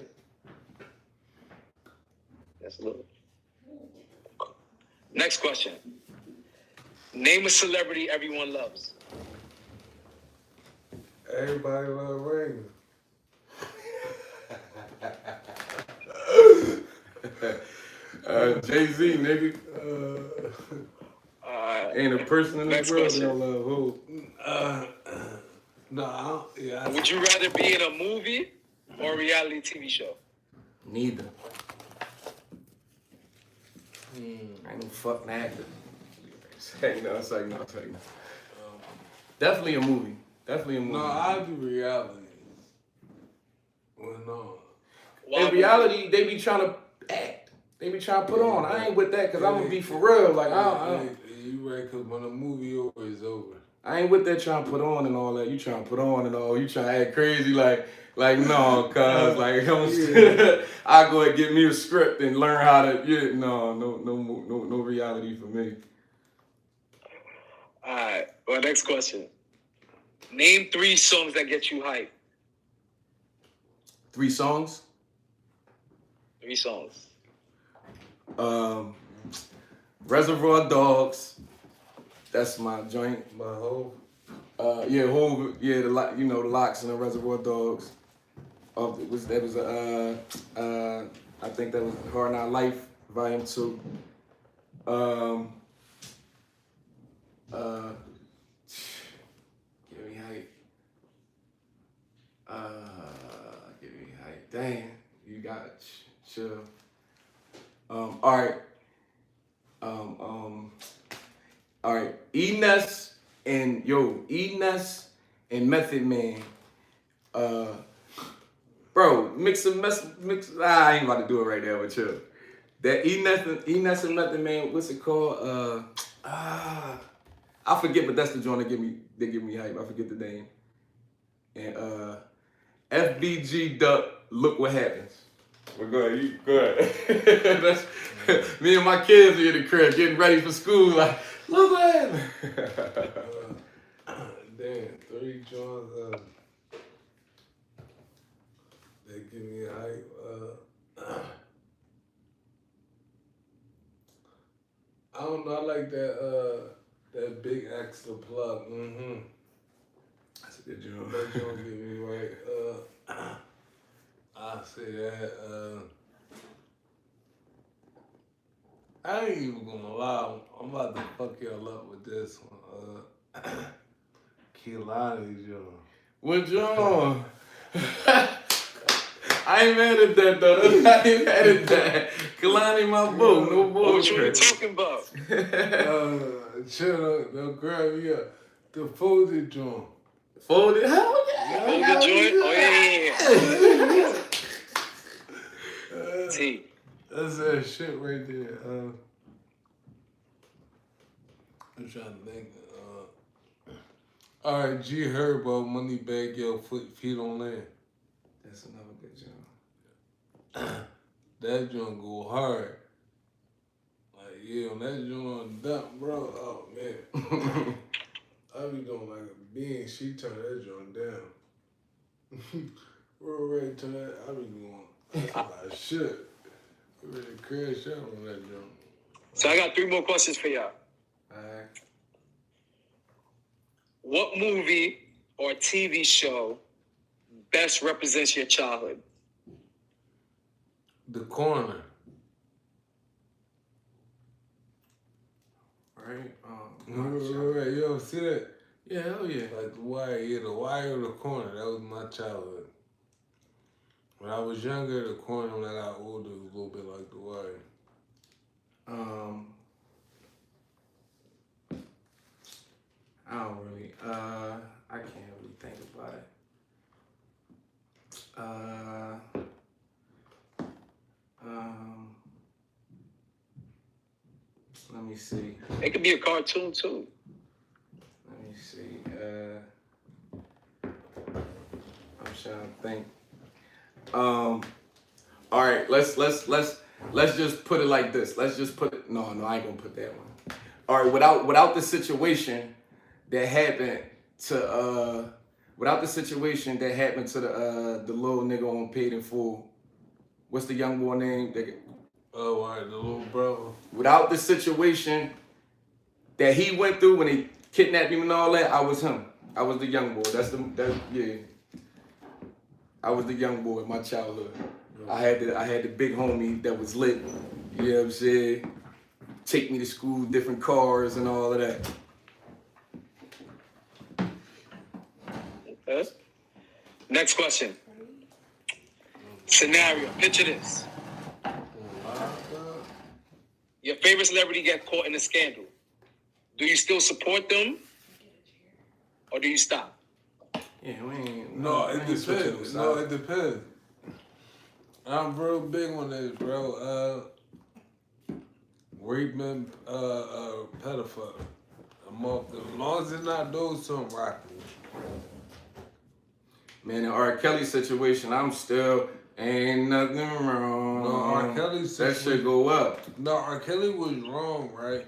That's a little. Next question. Name a celebrity everyone loves. Everybody love Raymond. Jay-Z, nigga. Ain't a person in this world that don't love who. No, I don't. Yeah, Would you rather be in a movie or a reality TV show? Neither. I ain't no fucking actor. No. Definitely a movie. No, I do reality. Well, no. In reality, they be trying to act. They be trying to put on. I ain't with that because I'm gonna be for real. Like I You right? Because when the movie over, it's over. I ain't with that trying to put on and all that. You trying to put on and all. You trying to act crazy like no, cuz like I go and get me a script and learn how to. Yeah, no reality for me. All right. Well, next question. Name 3 songs that get you hyped. 3 songs. 3 songs. Reservoir Dogs. That's my joint. My whole. Hove. Yeah, the Locks and the Reservoir Dogs. I think that was Hard Knock Life, Volume 2. Give me hype. Give me hype. Dang, you got it. Chill. All right. All right. Enes and Method Man. Bro, mix. I ain't about to do it right there with you. That Enes and Method Man. What's it called? I forget, but that's the joint that give me hype. I forget the name. And FBG Duck. Look what happens. Well, go ahead. You go ahead. That's me and my kids are in the crib getting ready for school. Like, look what happened. Damn, 3 joints that give me hype. I don't know. I like that big extra plug. Mm-hmm. That's a good joint. That joint get me right. I say that. I ain't even gonna lie. I'm about to fuck y'all up with this one. Kehlani's joint. What joint? I ain't mad at that though. I ain't mad at that. Kehlani my boo. No bullshit. What you talking about? Chill up. Don't grab me up. The folded joint. Folded? Hell yeah. Folded joint? Oh yeah. T. That's that shit right there. I'm trying to think. All right, G Herbo, Money Bag, Yo, Feet on Land. That's another good joint. That joint go hard. Like, yeah, on that joint on dump, bro. Oh, man. I be doing like a bean. She turned that joint down. We're ready to that. I be going, that's a lot of shit. I really crash out on that joint. So I got 3 more questions for y'all. Alright. What movie or TV show best represents your childhood? The Corner. Right? Right. Yo, see that? Yeah, hell yeah. Like The Wire. Yeah, The Wire or The Corner. That was my childhood. When I was younger, The Corner. When I got older, it was a little bit like The Wire. I don't really, I can't really think about it. Let me see. It could be a cartoon too. Let me see. I'm trying to think. All right, let's just put it like this. Let's just put it. No, I ain't gonna put that one. All right, without the situation that happened to the little nigga on Paid in Full. What's the young boy name? Oh, all right, the little brother. Without the situation that he went through when they kidnapped him and all that, I was him. I was the young boy. Yeah. I was the young boy in my childhood. I had the big homie that was lit. You know what I'm saying? Take me to school, different cars and all of that. Okay. Next question. Scenario. Picture this. Your favorite celebrity get caught in a scandal. Do you still support them? Or do you stop? Yeah, we ain't. No, it depends. No, it depends. I'm real big on this, bro. Rape men, pedophile. I'm off them. As long as it's not those two, I'm rocking. Man, in R. Kelly situation, I'm still ain't nothing wrong. No, R. Kelly's that shit go up. No, R. Kelly was wrong, right?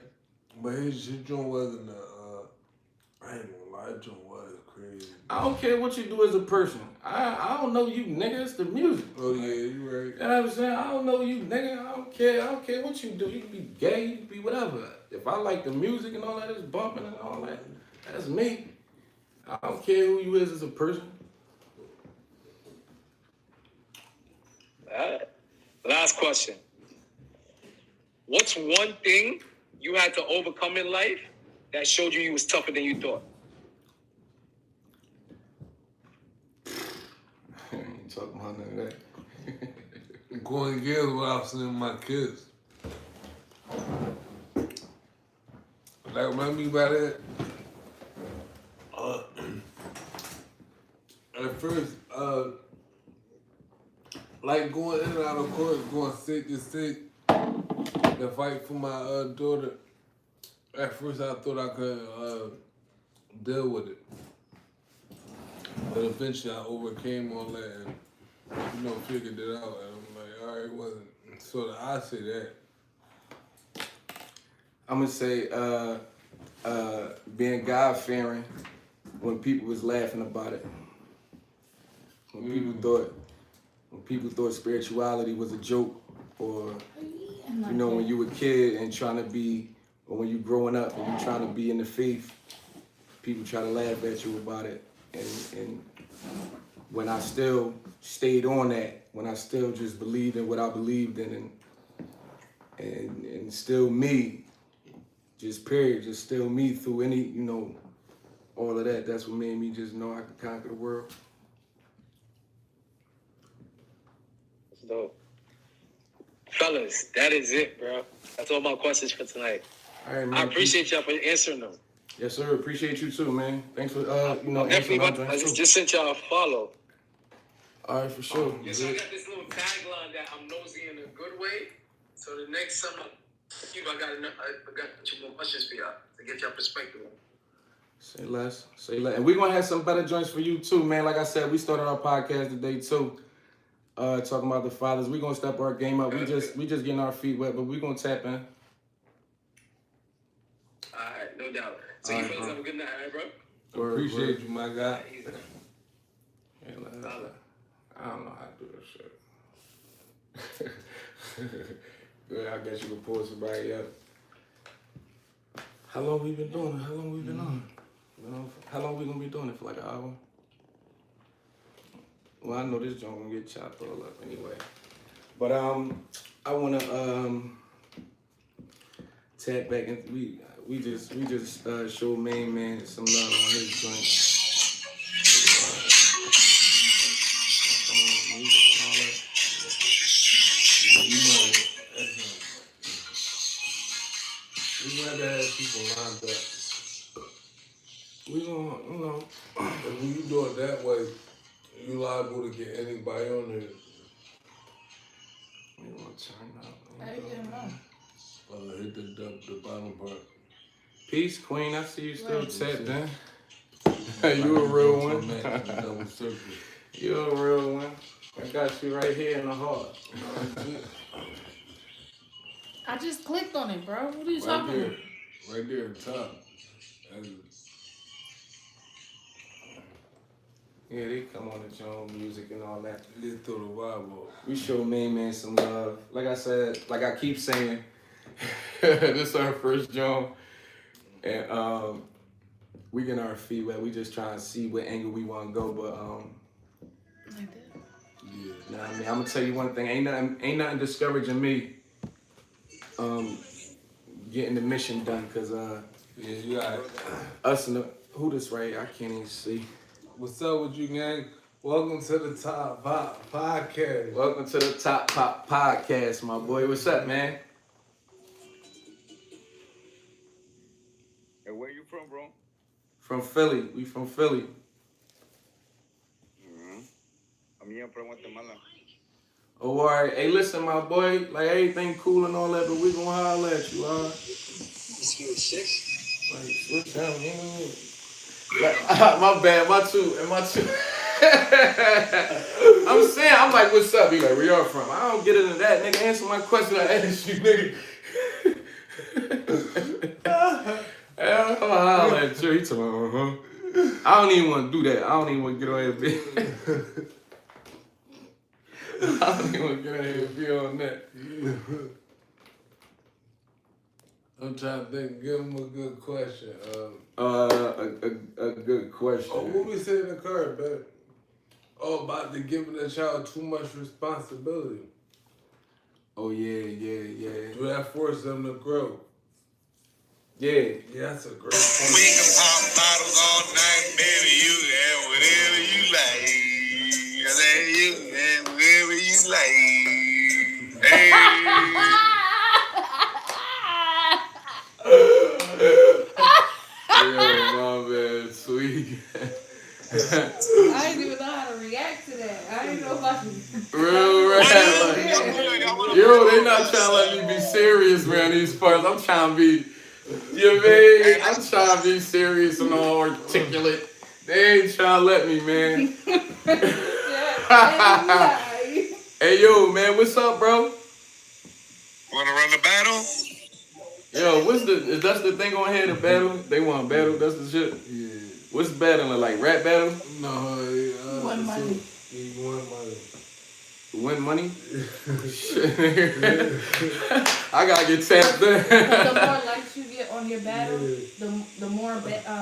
But his joint wasn't I ain't gonna lie, joint was crazy. I don't care what you do as a person. I don't know you, nigga. It's the music. Oh yeah, you right. You know what I'm saying? I don't know you, nigga. I don't care what you do. You can be gay, you can be whatever. If I like the music and all that, it's bumping and all that. That's me. I don't care who you is as a person. Last question. What's one thing you had to overcome in life that showed you was tougher than you thought? I ain't talking about none of that. Going against what I've seen my kids. Like, what I mean by that? At first, like going in and out of court, going sick to sick, to fight for my daughter. At first, I thought I could deal with it. But eventually, I overcame all that and, figured it out. And I'm like, all right, it wasn't. So I say that. I'm gonna say being God-fearing when people was laughing about it. When people thought spirituality was a joke, or when you were a kid and trying to be, or when you growing up and you trying to be in the faith, people try to laugh at you about it. And when I still stayed on that, when I still just believed in what I believed in, and still me, just period, just still me through any, all of that. That's what made me just know I could conquer the world. That's dope. Fellas, that is it, bro. That's all my questions for tonight. All right, man. I appreciate y'all for answering them. Yes, sir. Appreciate you too, man. Thanks for definitely. I just sent y'all a follow. All right, for sure. Yes, I got this little tagline that I'm nosy in a good way. So the next time, I got 2 more questions for y'all to get y'all perspective on. Say less. And we're gonna have some better joints for you too, man. Like I said, we started our podcast today too. Talking about the fathers. We're gonna step our game up. We just getting our feet wet, but we're gonna tap in. Alright, no doubt. So you fellas have a good night, alright, bro? Appreciate you, my guy. I don't know how to do this shit. Good, I guess you can pull somebody up. How long we been doing it? How long we been on? How long we gonna be doing it for, like an hour? Well, I know this joint gonna get chopped all up anyway. But I wanna tap back and we just show main man some love on his joint. We got to have people lined up. We gonna, And when you do it that way, you liable to get anybody on there. we gonna turn up. How you getting on? Hit the bottom part. Peace, Queen. I see you still Right. tapped in. You a real one. Double circle. You a real one. I got you right here in the heart. I just clicked on it, bro. What are you talking about? Right there at the top. Yeah, they come on the Jones music and all that. Just throw the vibe off. We show main man some love. Like I said, like I keep saying, this is our first Jones. And we getting our feet wet. We just trying to see what angle we want to go. But Like that. Yeah. nah, I mean, I'm gonna tell you one thing. Ain't nothing discouraging me. Getting the mission done, cause Yeah, you got us and who this right? I can't even see. What's up with you, gang? Welcome to the Top Pop Podcast. Welcome to the Top Pop Podcast, my boy. What's up, man? Hey, where you from, bro? From Philly. We from Philly. A mí from Guatemala. Oh, all right. Hey, listen, my boy. Like, everything cool and all that, but we gonna holler at you, all right? Let's give it 6. Like, switch down, you know what I mean? Like, my bad, my two. I'm saying, I'm like, what's up? He like, where y'all from? I don't get into that, nigga. Answer my question I asked you, nigga. I'm gonna holler at you. He told me, I don't even want to do that. I don't even want to get on here, bitch. I don't even want to get on here and be on that. I'm trying to think. Give him a good question. A good question. Oh, what we said in the car, man? Oh, about the giving a child too much responsibility. Oh yeah. Do that force them to grow? Yeah. Yeah, that's a great We point. can pop bottles all night, baby. You can have whatever you like. I say you can have whatever you like. Hey. Yo, my man, sweet. I didn't even know how to react to that. I didn't know if I should. Real rap. Like, yo, they not trying to let me be serious around these parts. I'm trying to be, you know what I mean? I'm trying to be serious and all articulate. They ain't trying to let me, man. Hey, yo, man, what's up, bro? Wanna run the battle? Yo, is that the thing on here, the battle? They want battle, that's the shit? Yeah. What's battling, like rap battle? No, Won money. He won money. Win money? I gotta get tapped in. The more likes you get on your battle, the more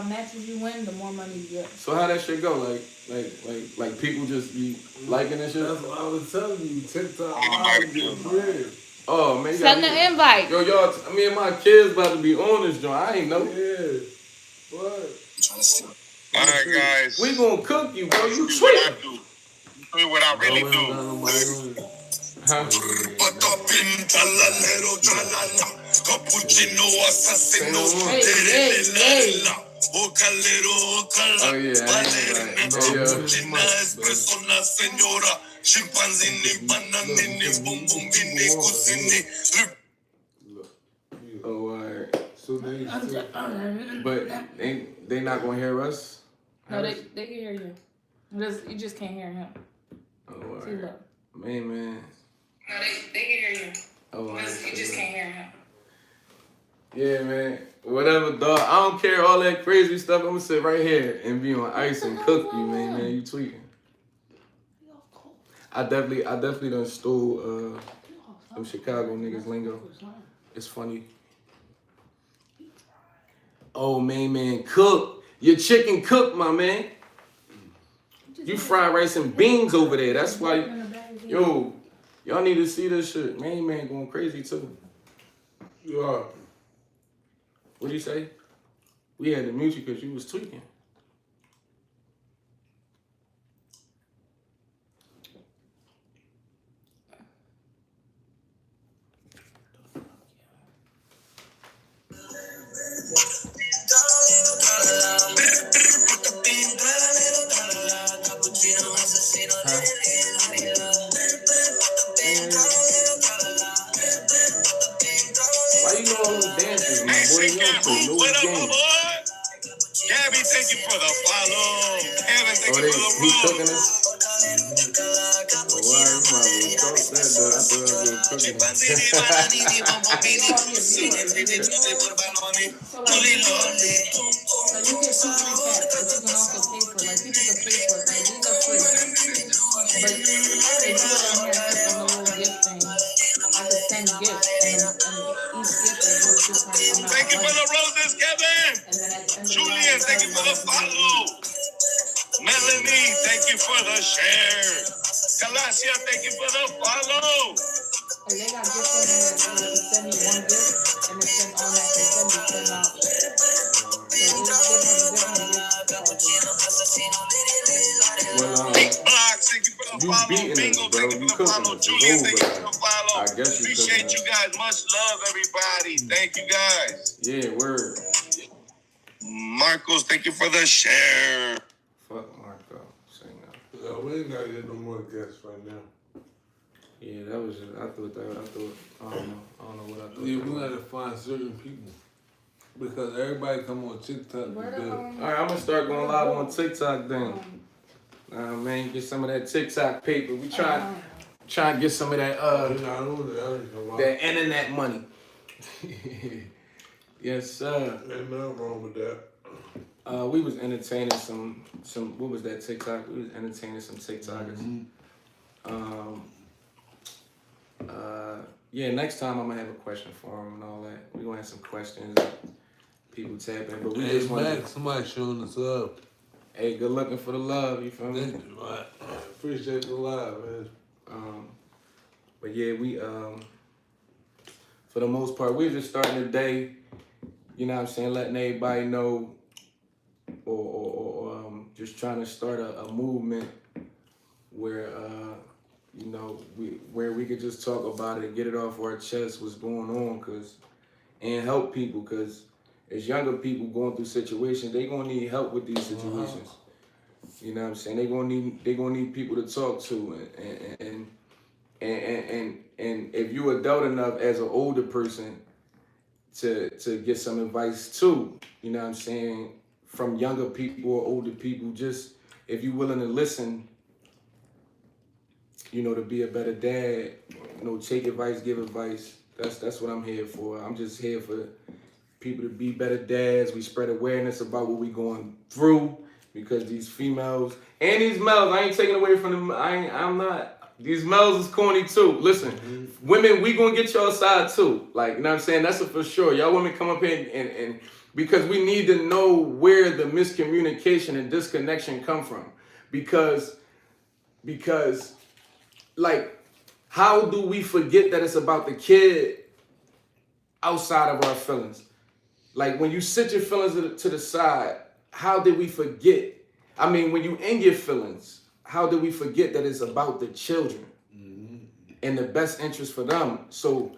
matches you win, the more money you get. So how that shit go? Like people just be liking that shit? That's what I was telling you. TikTok. Anybody Bread. Oh man, you Send gotta the invite. Yo, y'all, me and my kids about to be on this joint. I ain't know. Yeah. What? Alright, guys. We gonna cook you, bro. You This is what I tweet. do. This is what I really Oh, we don't got nobody on it. Huh? Cappuccino assassino. Oh yeah, I ain't right. Cappuccino espresso na senora. Chimpanzini, bananini, boom boom bini, kusini. Oh, alright. So they But they not gonna hear us? No, they can hear you. You just can't hear him. Oh, Too alright. low. Man. No, they can hear you. Oh, alright. You just can't hear him. Yeah, man. Whatever, dog. I don't care all that crazy stuff. I'm gonna sit right here and be on ice and cook you, man. You tweeting. I definitely done stole them Chicago niggas lingo. It's funny. Oh, man, cook. Your chicken cooked, my man. You fried rice and beans over there. That's why. Yo, y'all need to see this shit. Man going crazy too. You are. What do you say? We had to mute you because you was tweaking. Why you know all those dances, my boy? You don't play no games. Gabby, thank you for the follow. Kevin, thank you for the He roll. cooking us? Oh, why? You might as well talk that, though. I thought I was cooking. So you get 2 free cats, but you can also pay for it. Like people can pay for it. Like these are free. But if you go down here and click on the little gift thing, I could send gifts and each gift is worth different amount Thank you of for the money. roses, Kevin. And then at the end of the Julian, thank you for the follow. Melanie, thank you for the share. Calasia, thank you for the follow. And they got gifts on there that will send you one gift and it send automatically send you $10. So it's different Well, Big Blocks, thank you for the you follow. beating Bingo, us, bro. thank you You for the cooking follow. us. Julian, It's thank you over. for the follow. I guess you Appreciate cooking you us. guys. Much love, everybody. Thank you guys. Yeah, word. Marcos, thank you for the share. Fuck Marco. Say no. We ain't gotta get no more guests right now. Yeah, that was just, I don't know what I thought. Yeah, we gotta find certain people. Because everybody come on TikTok Where to the, do it. All right, I'm gonna start going live on TikTok then. Man, get some of that TikTok paper. We try to get some of that that internet money. Yes, sir. Ain't nothing wrong with that. We was entertaining some what was that TikTok? We was entertaining some TikTokers. Yeah, next time I'm gonna have a question for them and all that. We gonna have some questions. People tapping, but we just want Max, somebody showing us up. Hey, good looking for the love, you feel me? Right. Appreciate the love, man. But yeah, we for the most part, we're just starting the day, you know what I'm saying, letting everybody know or just trying to start a movement where you know, where we could just talk about it, get it off our chest, what's going on, and help people, because as younger people going through situations, they gonna need help with these situations. You know what I'm saying? They gonna need people to talk to, and if you're adult enough as an older person to get some advice too, you know what I'm saying, from younger people or older people, just if you're willing to listen, you know, to be a better dad, you know, take advice, give advice. That's what I'm here for. I'm just here for people to be better dads. We spread awareness about what we going through, because these females and these males, I ain't taking away from them. I'm not. These males is corny too. Listen, women, we gonna get y'all side too. Like, you know what I'm saying? That's a for sure. Y'all women come up here and because we need to know where the miscommunication and disconnection come from. Because like, how do we forget that it's about the kid outside of our feelings? Like, when you sit your feelings to the side, how did we forget? I mean, when you in your feelings, how did we forget that it's about the children and the best interest for them? So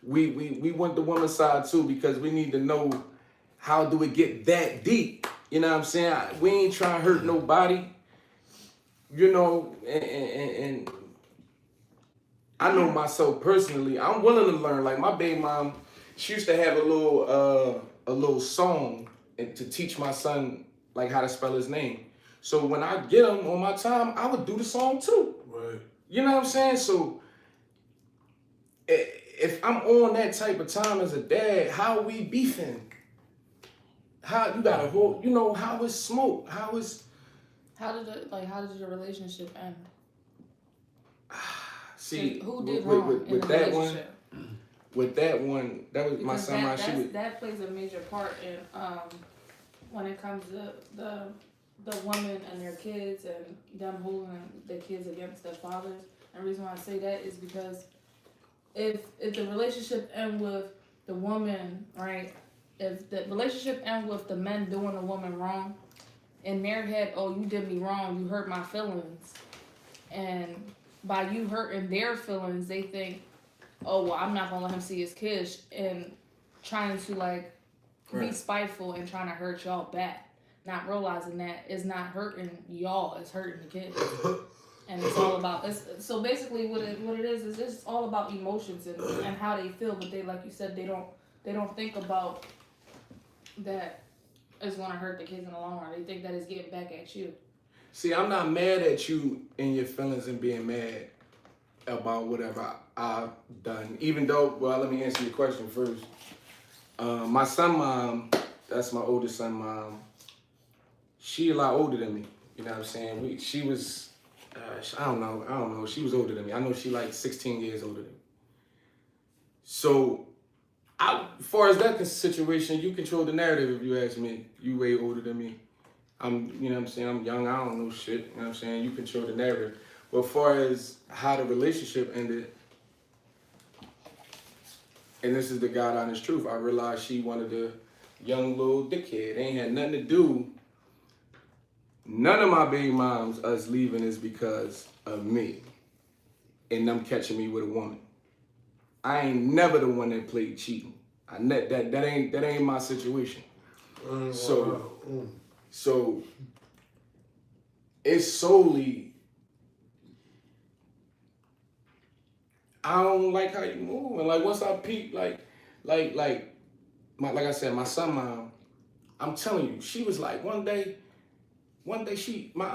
we want the woman's side too, because we need to know, how do it get that deep? You know what I'm saying? We ain't trying to hurt nobody, you know, and I know myself personally, I'm willing to learn. Like, my baby mom, she used to have a little song to teach my son, like, how to spell his name. So when I get him on my time, I would do the song too. Right. You know what I'm saying? So if I'm on that type of time as a dad, how we beefing? How you got a whole, you know, how is smoke? How did your relationship end? See, who did wrong in the relationship? With that one, that was my son. That plays a major part in when it comes to the women and their kids and them holding their kids against their fathers. And the reason why I say that is because if the relationship ends with the woman, right? If the relationship ends with the men doing the woman wrong, in their head, oh, you did me wrong, you hurt my feelings, and by you hurting their feelings, they think, oh, well, I'm not gonna let him see his kids, and trying to like be spiteful and trying to hurt y'all back, not realizing that it's not hurting y'all, it's hurting the kids. And it's all about, so basically what it is it's all about emotions and how they feel, but they, like you said, they don't think about that it's gonna hurt the kids in the long run. They think that it's getting back at you. See, I'm not mad at you in your feelings and being mad about whatever I've done. Even though, well, let me answer your question first. My son mom, that's my oldest son mom, she a lot older than me. You know what I'm saying? She was, I don't know. She was older than me. I know she like 16 years older than me. So, as far as that situation, you control the narrative if you ask me. You way older than me. You know what I'm saying? I'm young, I don't know shit. You know what I'm saying? You control the narrative. But as far as how the relationship ended, and this is the God honest truth, I realized she wanted a young little dickhead. They ain't had nothing to do. None of my baby moms, us leaving, is because of me and them catching me with a woman. I ain't never the one that played cheating. That ain't my situation. So it's solely I don't like how you move. And like once I peep, like like I said, my son mom, I'm telling you, she was like one day she my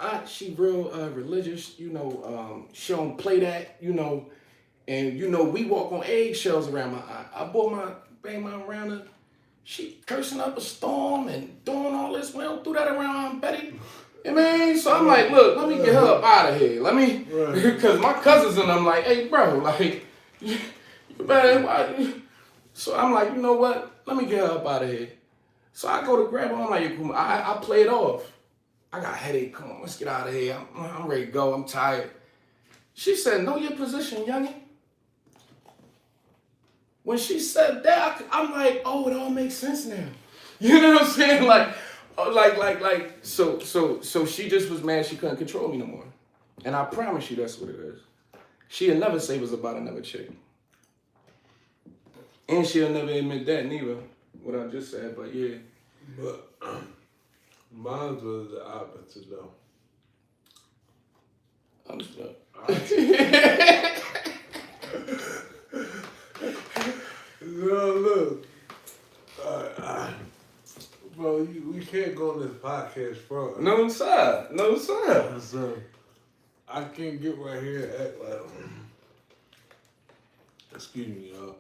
aunt, she real religious, she don't play that, and we walk on eggshells around my aunt. I brought my baby mom around her. She cursing up a storm and doing all this. We don't do that around Aunt Betty. I mean, so I'm like, look, let me get her up out of here. Let me, because my cousins and I'm like, hey, bro, like, you better, why? So I'm like, you know what? Let me get her up out of here. So I go to grab her. I'm like, I play it off. I got a headache. Come on, let's get out of here. I'm ready to go. I'm tired. She said, know your position, youngin'. When she said that, I'm like, oh, it all makes sense now. You know what I'm saying? So she just was mad she couldn't control me no more. And I promise you that's what it is. She'll never say it was about another chick. And she'll never admit that neither, what I just said, but yeah. But mine was the opposite though. Understood. No, look. Bro, we can't go on this podcast fraud. No, sir. No, sir. So, I can't get right here and act like, excuse me, y'all.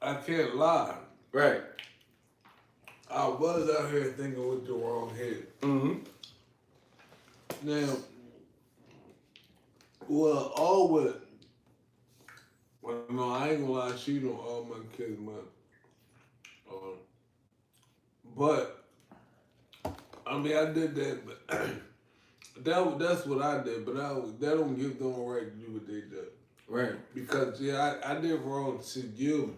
I can't lie. Right. I was out here thinking with the wrong head. Mm-hmm. Now, well, all with, well, no, I ain't gonna lie, cheat on all my kids, man. But I mean, I did that, but that's what I did. But that don't give them a right to do what they did. Right. Because I did wrong to you,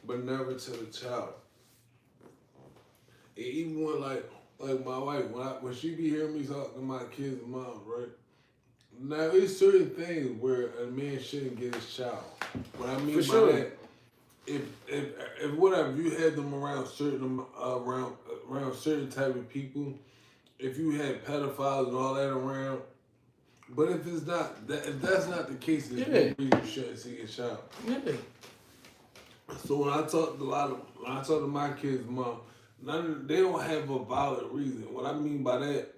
but never to the child. And even when like my wife, when she be hearing me talk to my kids' mom, right? Now there's certain things where a man shouldn't get his child. What I mean by that, if whatever you had them around certain around certain type of people, if you had pedophiles and all that around, but if it's not that, if that's not the case, then you shouldn't see your child. Yeah. So when I talk to my kids' mom, they don't have a valid reason. What I mean by that,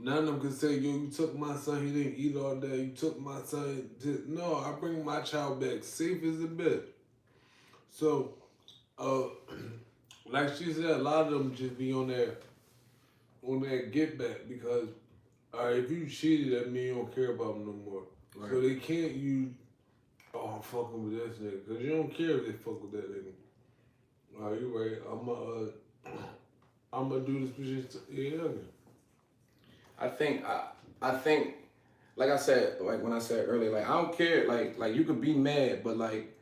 none of them can say, yo, you took my son, he didn't eat all day, you took my son. No, I bring my child back safe as a bit. So, like she said, a lot of them just be on that get back because, if you cheated, that means you don't care about them no more. Right. So they can't use, oh, I'm fucking with this nigga, because you don't care if they fuck with that nigga. Oh, you right. I'm gonna do this position. Yeah. I think, like I said, like when I said earlier, like I don't care, like you could be mad, but like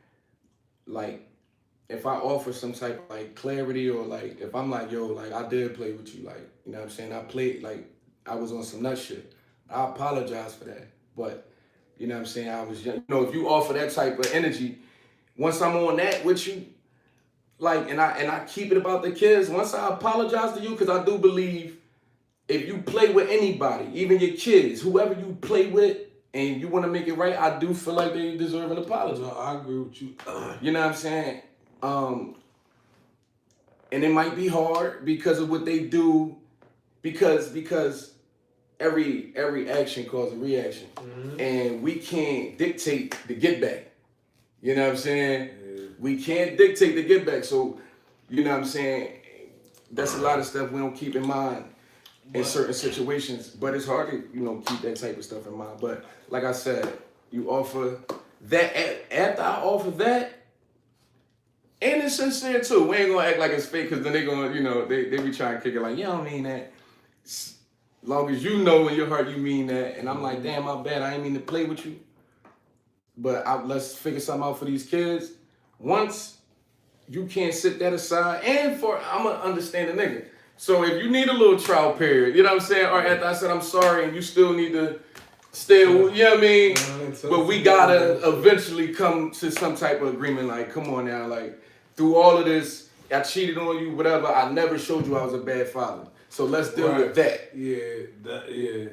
if I offer some type of like clarity or like if I'm like, yo, like I did play with you, like, you know what I'm saying? I played, like I was on some nut shit. I apologize for that. But, you know what I'm saying? I was, if you offer that type of energy, once I'm on that with you, like, and I keep it about the kids, once I apologize to you, because I do believe if you play with anybody, even your kids, whoever you play with, and you want to make it right, I do feel like they deserve an apology. No, I agree with you. You know what I'm saying? And it might be hard because of what they do, because every action causes a reaction, and we can't dictate the get back. You know what I'm saying? Yeah. We can't dictate the get back. So, you know what I'm saying? That's a lot of stuff we don't keep in mind in certain situations, but it's hard to, keep that type of stuff in mind. But like I said, you offer that, after I offer that, and it's sincere too. We ain't gonna act like it's fake, because then they gonna, they be trying to kick it like, you don't mean that. As long as you know in your heart you mean that. And I'm like, damn, my bad, I ain't mean to play with you. But let's figure something out for these kids. Once you can't sit that aside, and I'm gonna understand the nigga. So if you need a little trial period, you know what I'm saying? Or after I said I'm sorry and you still need to still, you know what I mean? But we gotta eventually come to some type of agreement, like, come on now, like, through all of this, I cheated on you, whatever, I never showed you I was a bad father. So let's deal with that. Yeah, yeah.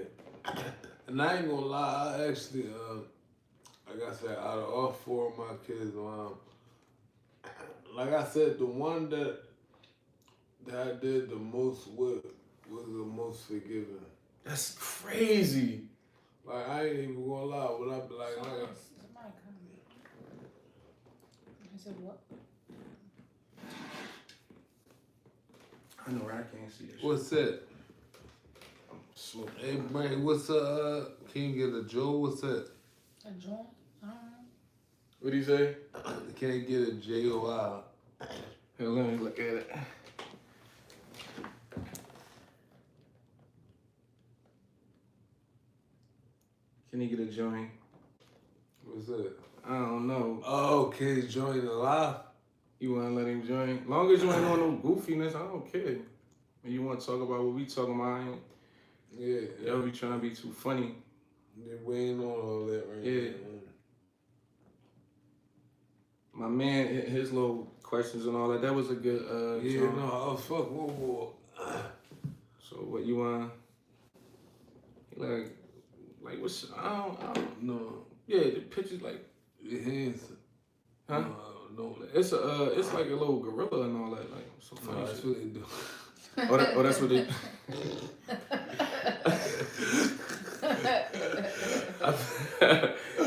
And I ain't gonna lie, I actually, I I said, out of all 4 of my kids, like I said, the one that I did the most with was the most forgiving. That's crazy. Like I ain't even gonna lie, when I be like, Somebody coming. I said what? I know, right? I can't see this. what's that? I'm smoking. Hey, man, what's can you get a Joe? What's that? A joint? I don't know. What'd he say? Can you get a J-O-I? Here, let me look at it. Can he get a joint? What's that? I don't know. Oh, can he join alive? You wanna let him join? Long as you ain't on no goofiness, I don't care. And you wanna talk about what we talking about, I ain't. Yeah. Y'all be trying to be too funny. Yeah, we ain't on all that right Yeah. now. My man, his little questions and all that, that was a good Yeah, joint. no, oh, fuck, whoa. So what you want? Like what's I don't No, yeah, the pictures like your hands. huh? No, It's it's like a little gorilla and all that, like some funny that's shit. what they do. Oh, that's what they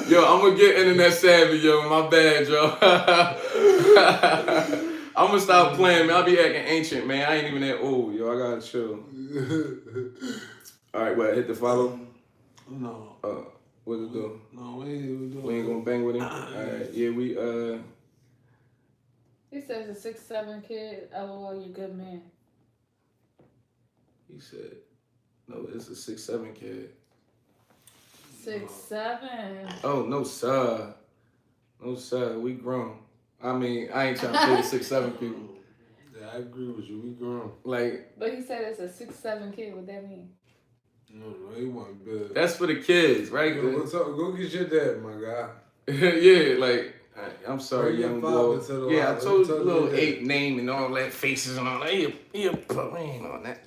Yo, I'm gonna get internet savvy, yo. My bad, yo. I'm gonna stop playing, man. I'll be acting ancient, man. I ain't even that old, yo. I gotta chill. All right, what? Hit the follow. No. What's it do? No, we ain't even doing We ain't gonna bang with him. All right, yeah, we He says a 6'7" kid. LOL, you good man. He said, no, it's a 6'7" kid. 6'7". Oh no, sir. No, sir. We grown. I mean, I ain't trying to play the 6'7" people. Yeah, I agree with you. We grown. Like, But he said it's a 6'7" kid. What that mean? No, he wasn't big. that's for the kids, right? Yo, go get your dad, my guy. Yeah, like, I'm sorry, Bring your young father boy. to the Yeah, I live. told you Tell little your dad. ape name and all that, faces and all that. He a pup, we ain't on that.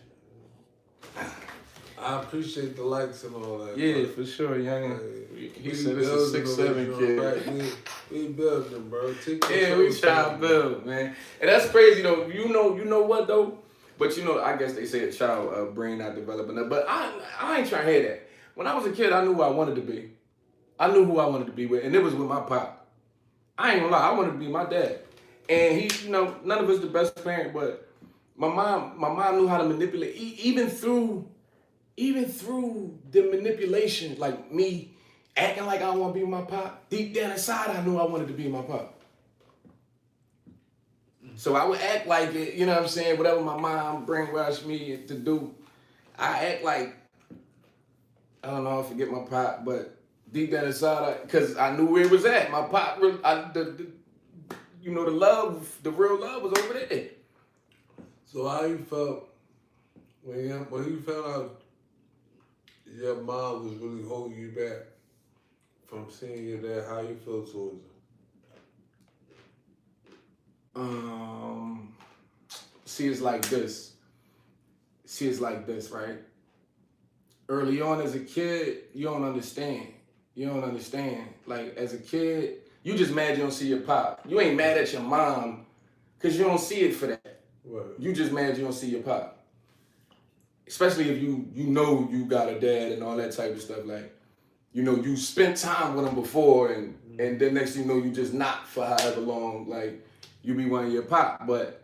I appreciate the likes and all that. Yeah, but, for sure, young. hey, He we said it's a building 6'7" over here, kid. right? We building, bro. Take your Yeah, we first trying time, to build, man. And that's crazy though. You know what though? But you know, I guess they say a child brain not developing that. But I ain't trying to hear that. When I was a kid, I knew who I wanted to be. I knew who I wanted to be with, and it was with my pop. I ain't gonna lie, I wanted to be my dad. And he, none of us the best parent, but my mom knew how to manipulate, even through the manipulation, like me acting like I want to be my pop. Deep down inside, I knew I wanted to be my pop. So I would act like it, you know what I'm saying? Whatever my mom brainwashed me to do, I act like, I don't know, I forget my pop, but deep down inside, because I knew where it was at. My pop, the real love was over there. So how you felt when you found out your mom was really holding you back from seeing your dad? How you feel towards her? See, it's like this, right? Early on as a kid, you don't understand. Like, as a kid, you just mad you don't see your pop. You ain't mad at your mom because you don't see it for that. Right. You just mad you don't see your pop. Especially if you know you got a dad and all that type of stuff. Like, you spent time with him before and then next thing you know, you just not for however long. Like, you be wanting your pop. But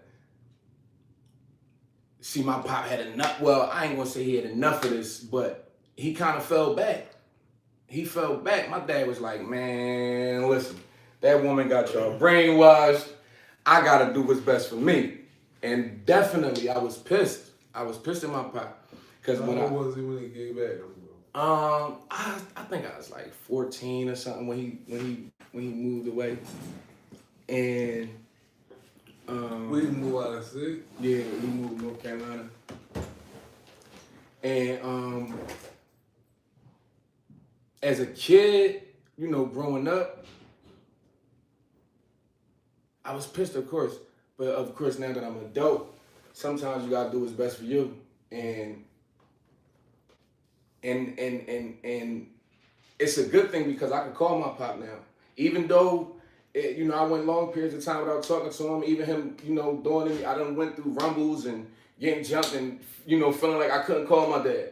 see, my pop had enough. Well, I ain't gonna say he had enough of this, but he kind of fell back. My dad was like, man, listen, that woman got y'all brainwashed. I gotta do what's best for me. And definitely, I was pissed. I was pissed at my pop. Cause How old was he when he gave back? I think I was like 14 or something when he moved away. And We moved out of state. yeah, we moved to North Carolina. And as a kid, growing up, I was pissed, of course. But of course, now that I'm an adult, sometimes you gotta do what's best for you. And it's a good thing because I can call my pop now. even though I went long periods of time without talking to him, even him, doing it. I done went through rumbles and getting jumped and, feeling like I couldn't call my dad,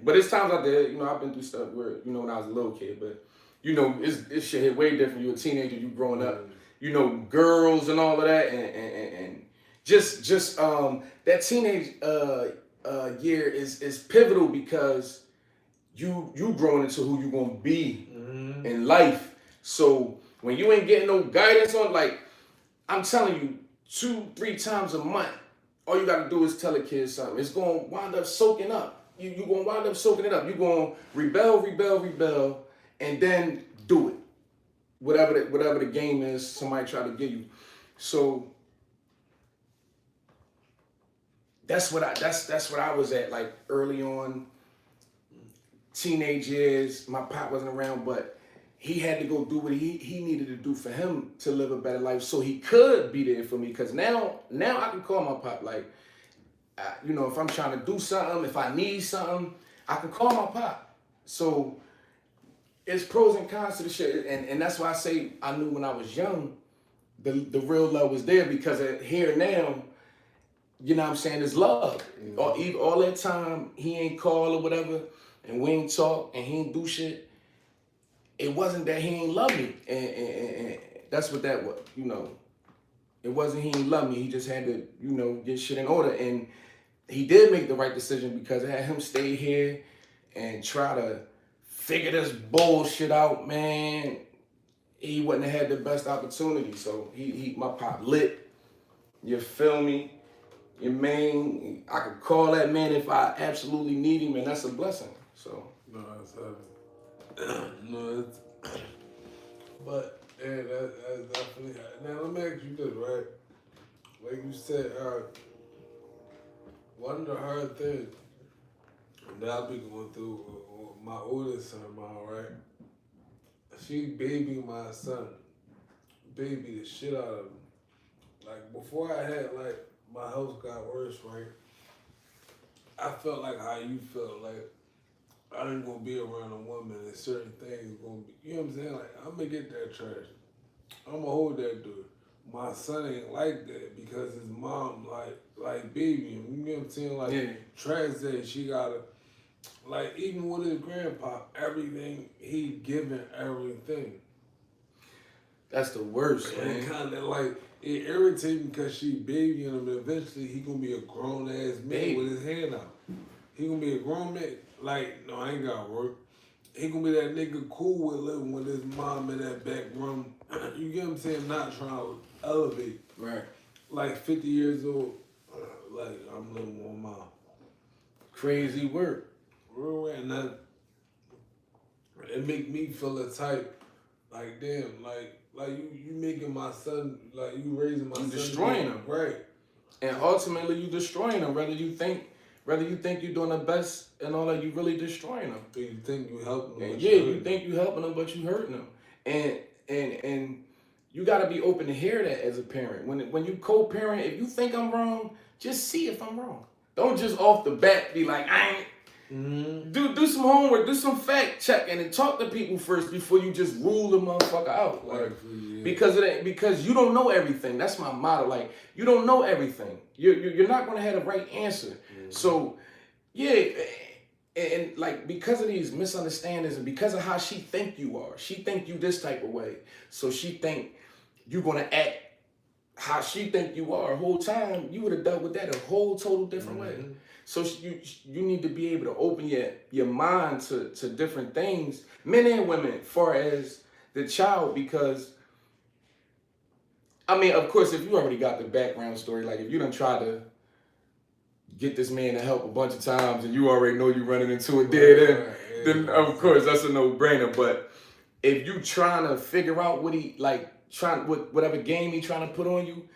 but it's times I did, I've been through stuff where, when I was a little kid, but, it's shit hit way different. You're a teenager, you growing up, girls and all of that, and just that teenage year is pivotal because you growing into who you gonna be in life. So when you ain't getting no guidance on, like, I'm telling you, 2-3 times a month, all you gotta do is tell a kid something. It's gonna wind up soaking up. You gonna wind up soaking it up. You gonna rebel, and then do it. Whatever the game is, somebody try to give you. So that's what I was at, like, early on, teenage years. My pop wasn't around, but he had to go do what he needed to do for him to live a better life, so he could be there for me. Because now I can call my pop, like, if I'm trying to do something, if I need something, I can call my pop. So it's pros and cons to the shit, and that's why I say I knew when I was young, the real love was there, because here now, you know what I'm saying, there's love. All that time he ain't call or whatever, and we ain't talk, and he ain't do shit. It wasn't that he ain't love me, and that's what that was, It wasn't he ain't love me. He just had to, get shit in order, and he did make the right decision, because it had him stay here and try to figure this bullshit out, man. He wouldn't have had the best opportunity. So my pop lit. You feel me? Your man, I could call that man if I absolutely need him, and that's a blessing. So no, that's no, it's but yeah, that's definitely. Now let me ask you this, right? Like you said, one of the hard things that I'll be going through with my oldest son, mom, right? She baby my son, baby the shit out of him. Like, before I had, like, my health got worse, right? I felt like how you felt, like, I ain't gonna be around a woman and certain things gonna be, you know what I'm saying? Like, I'm gonna get that trash. I'm gonna hold that dude. My son ain't like that because his mom, like baby him, you know what I'm saying? Like, trash that she gotta, like, even with his grandpa, everything, he giving everything. that's the worst, man. And kind of like, it irritates me because she babying him, and eventually he gonna be a grown ass man with his hand out. He gonna be a grown man. Like, no, I ain't gotta work. He gonna be that nigga cool with living with his mom in that back room. You get what I'm saying? Not trying to elevate. Right. Like 50 years old. Like, I'm living with my mom. Crazy work. Real and that, it make me feel the type, like, damn, like you making my son, like, you raising my son. You destroying him. Right. And ultimately you destroying him. Whether you think you're doing the best and all that, you really destroying him. So you think you helping him. And you think you helping him, but you hurting him. And you gotta be open to hear that as a parent. When you co-parent, if you think I'm wrong, just see if I'm wrong. Don't just off the bat be like, I ain't. Mm-hmm. Do some homework, do some fact checking, and talk to people first before you just rule the motherfucker out. Like, because you don't know everything. That's my motto. Like, you don't know everything. You're not gonna have the right answer. Mm-hmm. So and like, because of these misunderstandings and because of how she think you are, she think you this type of way. So she think you're gonna act how she think you are. The whole time you would have dealt with that a whole total different way. So you need to be able to open your mind to different things, men and women, far as the child, because, I mean, of course, if you already got the background story, like if you done tried to get this man to help a bunch of times and you already know you're running into a dead end, then of course that's a no-brainer. But if you trying to figure out what he, like, whatever game he trying to put on you,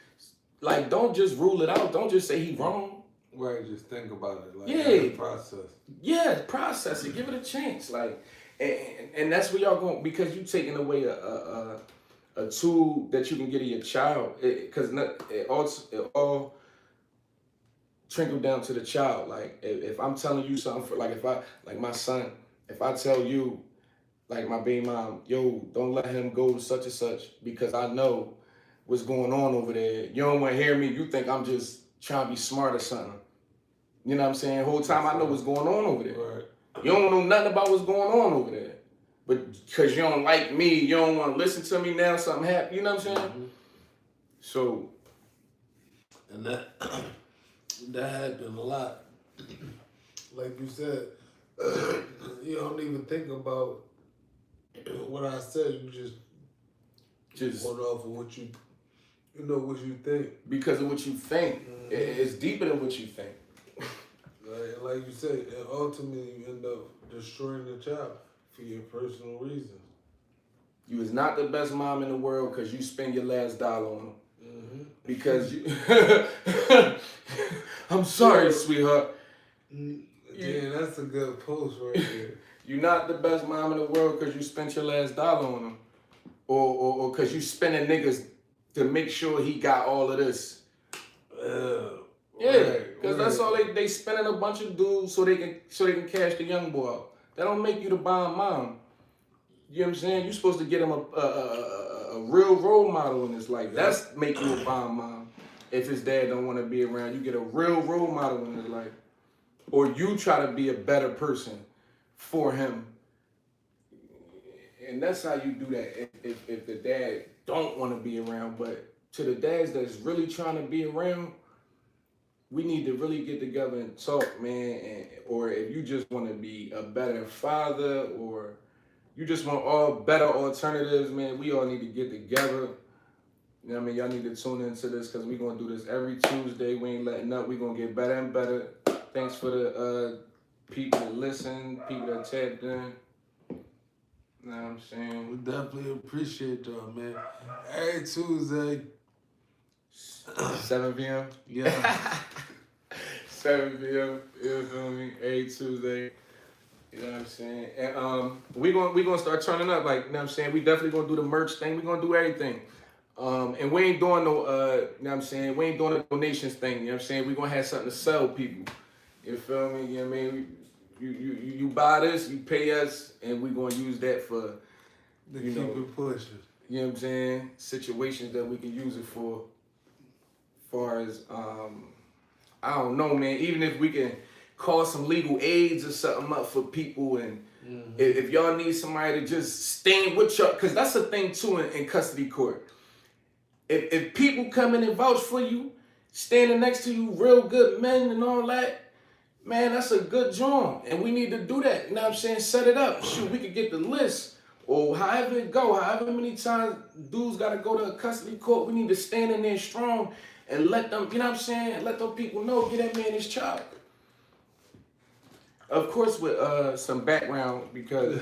like, don't just rule it out. Don't just say he wrong. Right, just think about it. Like, process. Yeah, process it. Give it a chance. Like, and that's where y'all going, because you taking away a tool that you can get to your child. Because it all trickle down to the child. Like, if I'm telling you something, like my son, if I tell you, like my baby mom, yo, don't let him go to such and such because I know what's going on over there. You don't want to hear me. You think I'm just trying to be smart or something. You know what I'm saying? The whole time I know what's going on over there. Right. You don't know nothing about what's going on over there. But because you don't like me, you don't want to listen to me now, something happened. You know what I'm saying? Mhm. So, And that that happened a lot. Like you said, you don't even think about what I said. You just went off of what you know what you think. because of what you think, it's deeper than what you think. Right? And like you say, and ultimately you end up destroying the child for your personal reasons. You is not the best mom in the world because you spend your last dollar on them. Mm-hmm. Because you, I'm sorry, sweetheart. Yeah, that's a good post right there. You're not the best mom in the world because you spent your last dollar on him, or because you spending niggas to make sure he got all of this. Yeah, because that's all they spending a bunch of dudes so they can cash the young boy out. That don't make you the bomb mom. You know what I'm saying? You're supposed to get him a real role model in his life. That's make you a bomb mom. If his dad don't want to be around, you get a real role model in his life, or you try to be a better person for him. And that's how you do that. If the dad don't want to be around, but to the dads that's really trying to be around, we need to really get together and talk, man. Or if you just want to be a better father, or you just want all better alternatives, man, we all need to get together. You know what I mean? Y'all need to tune into this because we're going to do this every Tuesday. We ain't letting up. We're going to get better and better. Thanks for the people that listen, people that tapped in. You know what I'm saying? We definitely appreciate y'all, man. Every Tuesday, 7 p.m. yeah. 7 p.m. You feel me? Every Tuesday. You know what I'm saying? And we gonna start turning up. Like, you know what I'm saying? We definitely gonna do the merch thing. We gonna do everything. And we ain't doing no you know what I'm saying? We ain't doing a donations thing. You know what I'm saying? We gonna have something to sell people. You feel me? You know what I mean? You buy this, you pay us, and we gonna use that for To keep it pushing. you know what I'm saying? Situations that we can use it for. Far as I don't know, man. Even if we can call some legal aids or something up for people, and if y'all need somebody to just stand with y'all, because that's the thing too in custody court. If people come in and vouch for you, standing next to you, real good men and all that, man, that's a good job. And we need to do that. You know what I'm saying? Set it up. Shoot, we could get the list. Or however it go, however many times dudes got to go to a custody court, we need to stand in there strong and let them, you know what I'm saying? Let them people know, get that man his child. Of course, with some background, because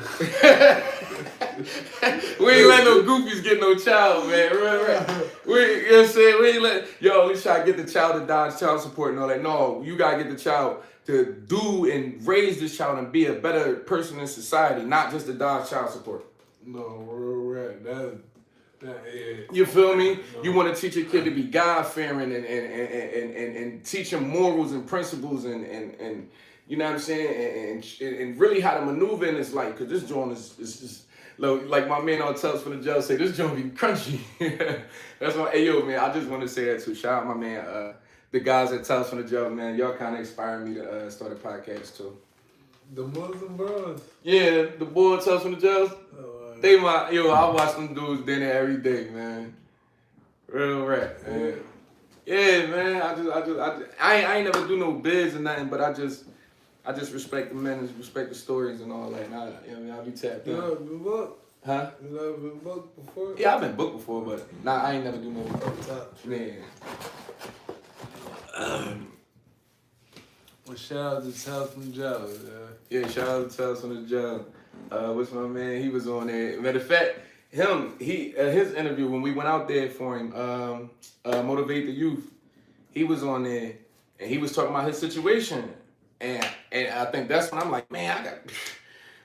we ain't let no goofies get no child, man. Right. We, you know what I'm saying? We ain't let, we try to get the child to dodge child support and all that. No, you gotta get the child to do and raise this child and be a better person in society, not just to dodge child support. No, we're right. Yeah. You feel me? No. You want to teach your kid to be God-fearing and teach him morals and principles and you know what I'm saying? And really how to maneuver in his life. Because this joint is just, like my man on Tales from the Jail say, this joint be crunchy. That's why, hey, yo, man, I just want to say that too. Shout out my man, the guys at Tales from the Jail, man. Y'all kind of inspired me to start a podcast too. The Muslim Bros? Yeah, the boy Tales from the Jail. They I watch them dudes dinner every day, man. Real rap, man. Yeah, man. I ain't never do no bids or nothing, but I just respect the men and respect the stories and all that. And I be tapped in. You never been booked? Huh? You never been booked before? Yeah, I've been booked before, but I ain't never do no man. Well, shout out to Tales from the Jail, Yeah, shout out to Tales from the Jail. What's my man? He was on there. Matter of fact, his interview when we went out there for him, Motivate the Youth, he was on there and he was talking about his situation. And I think that's when I'm like, man,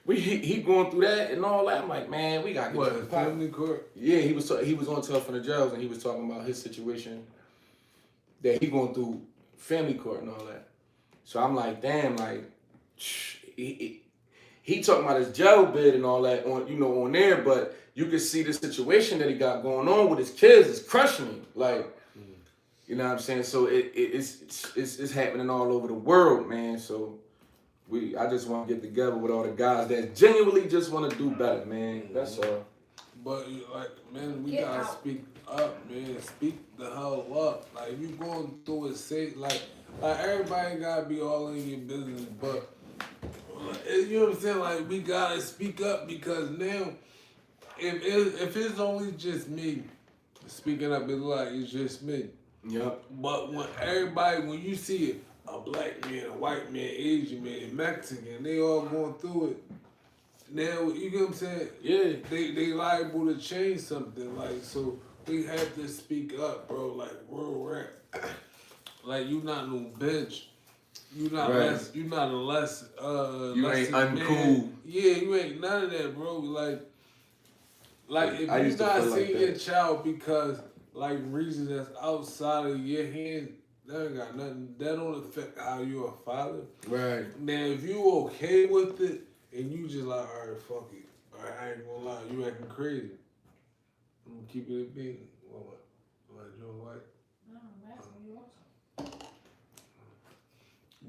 he going through that and all that. I'm like, man, we got to get to the family court. Yeah, he was on Tales from the Jails and he was talking about his situation that he going through family court and all that. So I'm like, damn, like he he talking about his jail bid and all that on on there, but you can see the situation that he got going on with his kids is crushing him. Like, you know what I'm saying? So it's happening all over the world, man. So I just want to get together with all the guys that genuinely just want to do better, man. That's all. But like, man, we gotta speak up, man. Speak the hell up. Like, if you going through it, say like everybody gotta be all in your business, but you know what I'm saying? Like, we gotta speak up because now, if it's only just me speaking up, it's like it's just me. Yep. But when you see a black man, a white man, Asian man, Mexican, they all going through it. Now, you know what I'm saying? Yeah. They liable to change something. Like, so we have to speak up, bro. Like, we're at. Like, you not no bitch. You not Right. less. You not a less. You less ain't man. uncool. Yeah, you ain't none of that, bro. Like if I you used to not feel like seeing your that. child because like reasons that's outside of your hands, that ain't got nothing. That don't affect how you a father. Right. Now, if you okay with it and you just like, all right, fuck it. All right, I ain't gonna lie, you acting crazy. I'm gonna keep it a bean. What? You know what? No, I'm asking you also.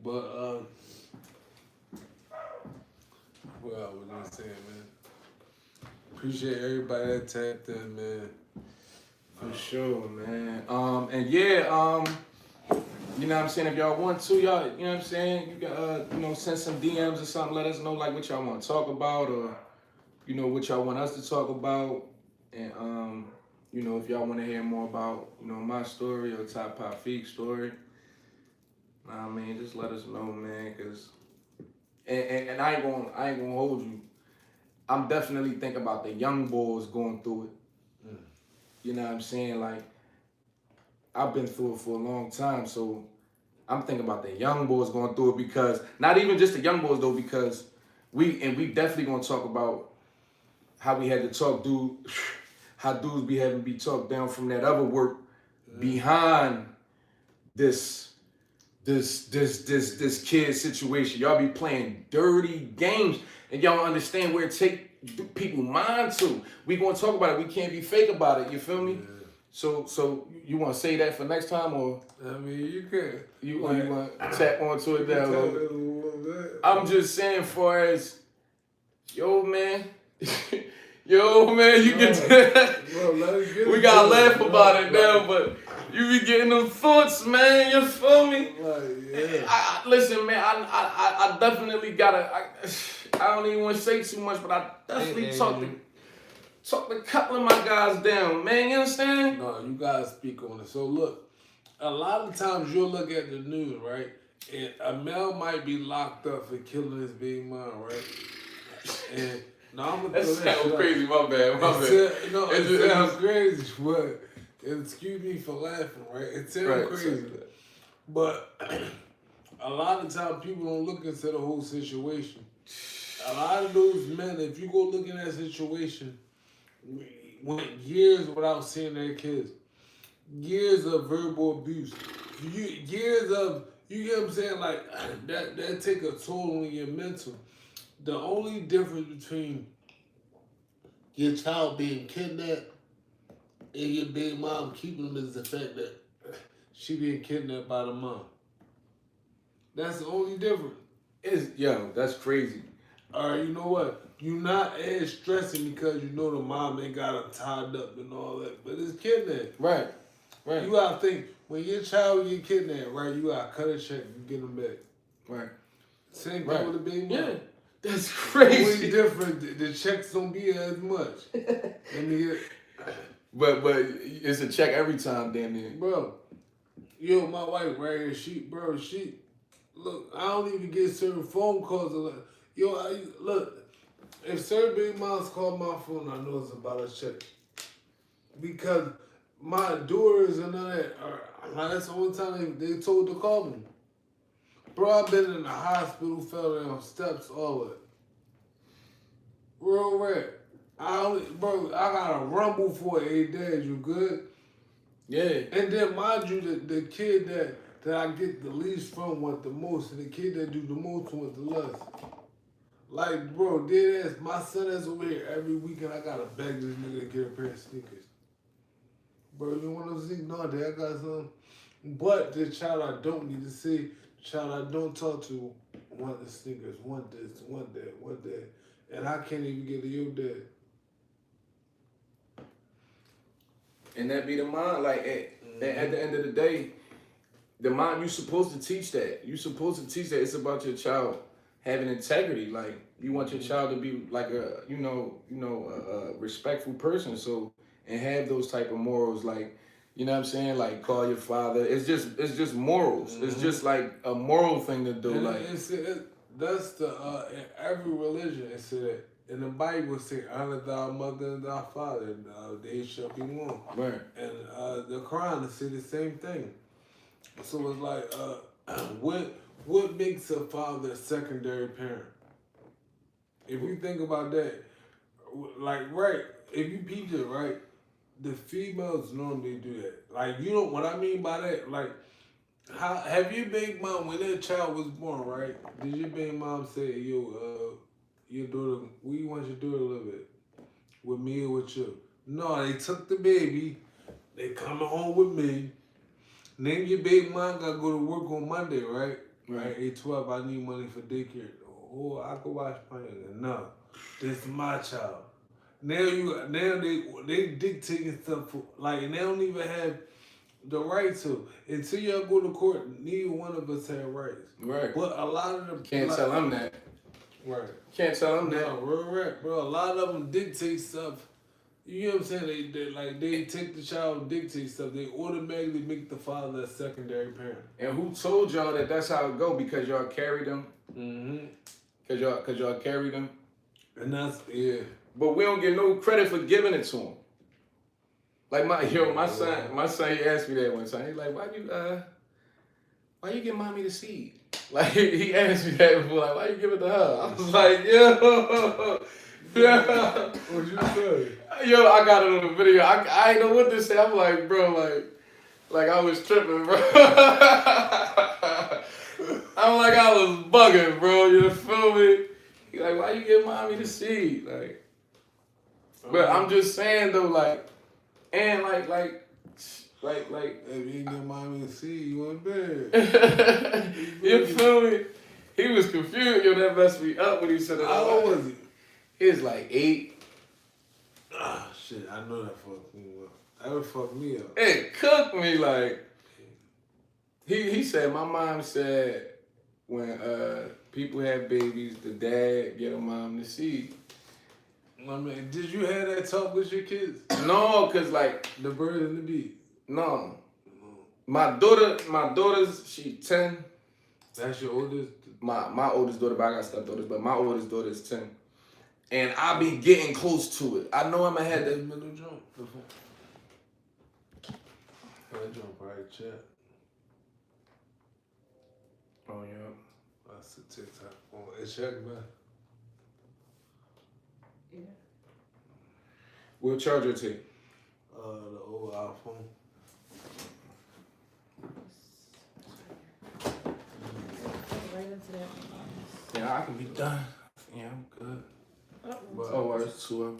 But what I was gonna say, man. Appreciate everybody that tapped in, man. For sure, man. And yeah, you know what I'm saying? If y'all want to, y'all, you know what I'm saying? You can, send some DMs or something. Let us know, like, what y'all want to talk about or, what y'all want us to talk about. And, if y'all want to hear more about, my story or Top Pop Feek's story, I mean, just let us know, man, because, and I ain't gonna hold you. I'm definitely thinking about the young boys going through it. You know what I'm saying? Like, I've been through it for a long time, so I'm thinking about the young boys going through it because, not even just the young boys though, because we definitely gonna talk about how we had to talk how dudes be talked down from that other work behind this kid situation. Y'all be playing dirty games and y'all don't understand where it take people mind to. We gonna talk about it. We can't be fake about it. You feel me? Yeah. So you want to say that for next time, or I mean, you can. you want to tap onto it down? Tap it a little bit. I'm just saying, far as yo man, you get we gotta laugh about it now, but you be getting them thoughts, man. You feel me? Yeah. Listen, man. I definitely gotta. I don't even want to say too much, but I definitely talk to a couple of my guys down, man. You understand? No, you gotta speak on it. So look, a lot of times you'll look at the news, right? And a male might be locked up for killing his baby mom, right? And no, I'm gonna That throw that sounds shit crazy. My bad. It sounds crazy, but excuse me for laughing, right? It sounds crazy, but a lot of times people don't look into the whole situation. A lot of those men, if you go look in that situation, went years without seeing their kids, years of verbal abuse, years of, you get what I'm saying, like that take a toll on your mental. The only difference between your child being kidnapped and your baby mom keeping them is the fact that she being kidnapped by the mom. That's the only difference. That's crazy. All right, you know what? You're not as stressing because you know the mom ain't got her tied up and all that, but it's kidnapped. Right. You gotta think, when your child get kidnapped, right, you gotta cut a check and get them back. Right. Same thing with the baby mom. Yeah. That's crazy. Only different, the checks don't be as much. I mean, but it's a check every time, damn near. bro, yo, my wife right here, she, look, I don't even get certain phone calls. Look, if certain baby moms call my phone, I know it's about a check. Because my daughters and all that, that's the only time they told to call me. Bro, I've been in the hospital, fell down steps, all that. Real rare. I got a rumble for 8 days, you good? Yeah. And then mind you, the kid that I get the least from want the most, and the kid that do the most want the less. Like, bro, dead ass, my son is over here every weekend. I gotta beg this nigga to get a pair of sneakers. Bro, you want those sneakers? No, dad, I got some. But the child I don't need to see, the child I don't talk to, want the sneakers, want this, want that, want that. And I can't even get to your dad. And that be the mind. Like, at the end of the day, the mind, you supposed to teach that. You supposed to teach that it's about your child having integrity. Like, you want your child to be like a, a respectful person. So, and have those type of morals. Like, you know what I'm saying? Like, call your father. It's just morals. It's just like a moral thing to do. And like, that's the in every religion. It said in the Bible, it say honor thy mother and thy father, and they shall be one. right. And the Quran it say the same thing. So it's like, what makes a father a secondary parent? If you think about that, like, right, if you peep it, right, the females normally do that. Like, you know what I mean by that? Like, how have your baby mom, when that child was born, right, did your baby mom say, yo, your daughter, we want your daughter to live it? With me or with you? No, they took the baby, they coming home with me. Then your baby mom gotta go to work on Monday, right? Right. 8:12, I need money for daycare. Oh, I could watch my nigga. No, this is my child. Now they dictating stuff for, like, and they don't even have the right to. Until y'all go to court, neither one of us have rights. Right. But a lot of them Can't tell them that. Right. Can't tell them that. No, real rap, bro. A lot of them dictate stuff. You know what I'm saying? They take the child and dictate stuff. They automatically make the father a secondary parent. And who told y'all that that's how it go? Because y'all carried them. Mm-hmm. Cause y'all carried them. And that's, yeah. But we don't get no credit for giving it to him. Like my son, he asked me that one time. He's like, why you give mommy the seed? Like, he asked me that before, like, why you give it to her? I was like, yo. What'd you say? Yo, I got it on the video. I ain't know what to say. I'm like, bro, like I was tripping, bro. I'm like, I was bugging, bro. You feel me? He like, why you give mommy the seed? Like, but I'm just saying though, like, and like. If you get mommy to see you in bed. You feel me? He was confused. Yo, that messed me up when he said that. How old was he? He was like 8. Ah, shit, I know that fucked me up. That would fuck me up. It cooked me, like. He said, my mom said when people have babies, the dad get a mom to see. I mean, did you have that talk with your kids? No, cause like The bird and the bee. no. My daughter's she 10. That's your oldest? My oldest daughter, but I got stepdaughters, but my oldest daughter is 10. And I be getting close to it. I know I'm gonna have That that. middle jump. That jump right chat. Oh yeah. That's the TikTok. Oh, it's check, man. Yeah. What charger take? The old iPhone. Right into that. Yeah, I can be done. Yeah, I'm good. But Oh, it's 2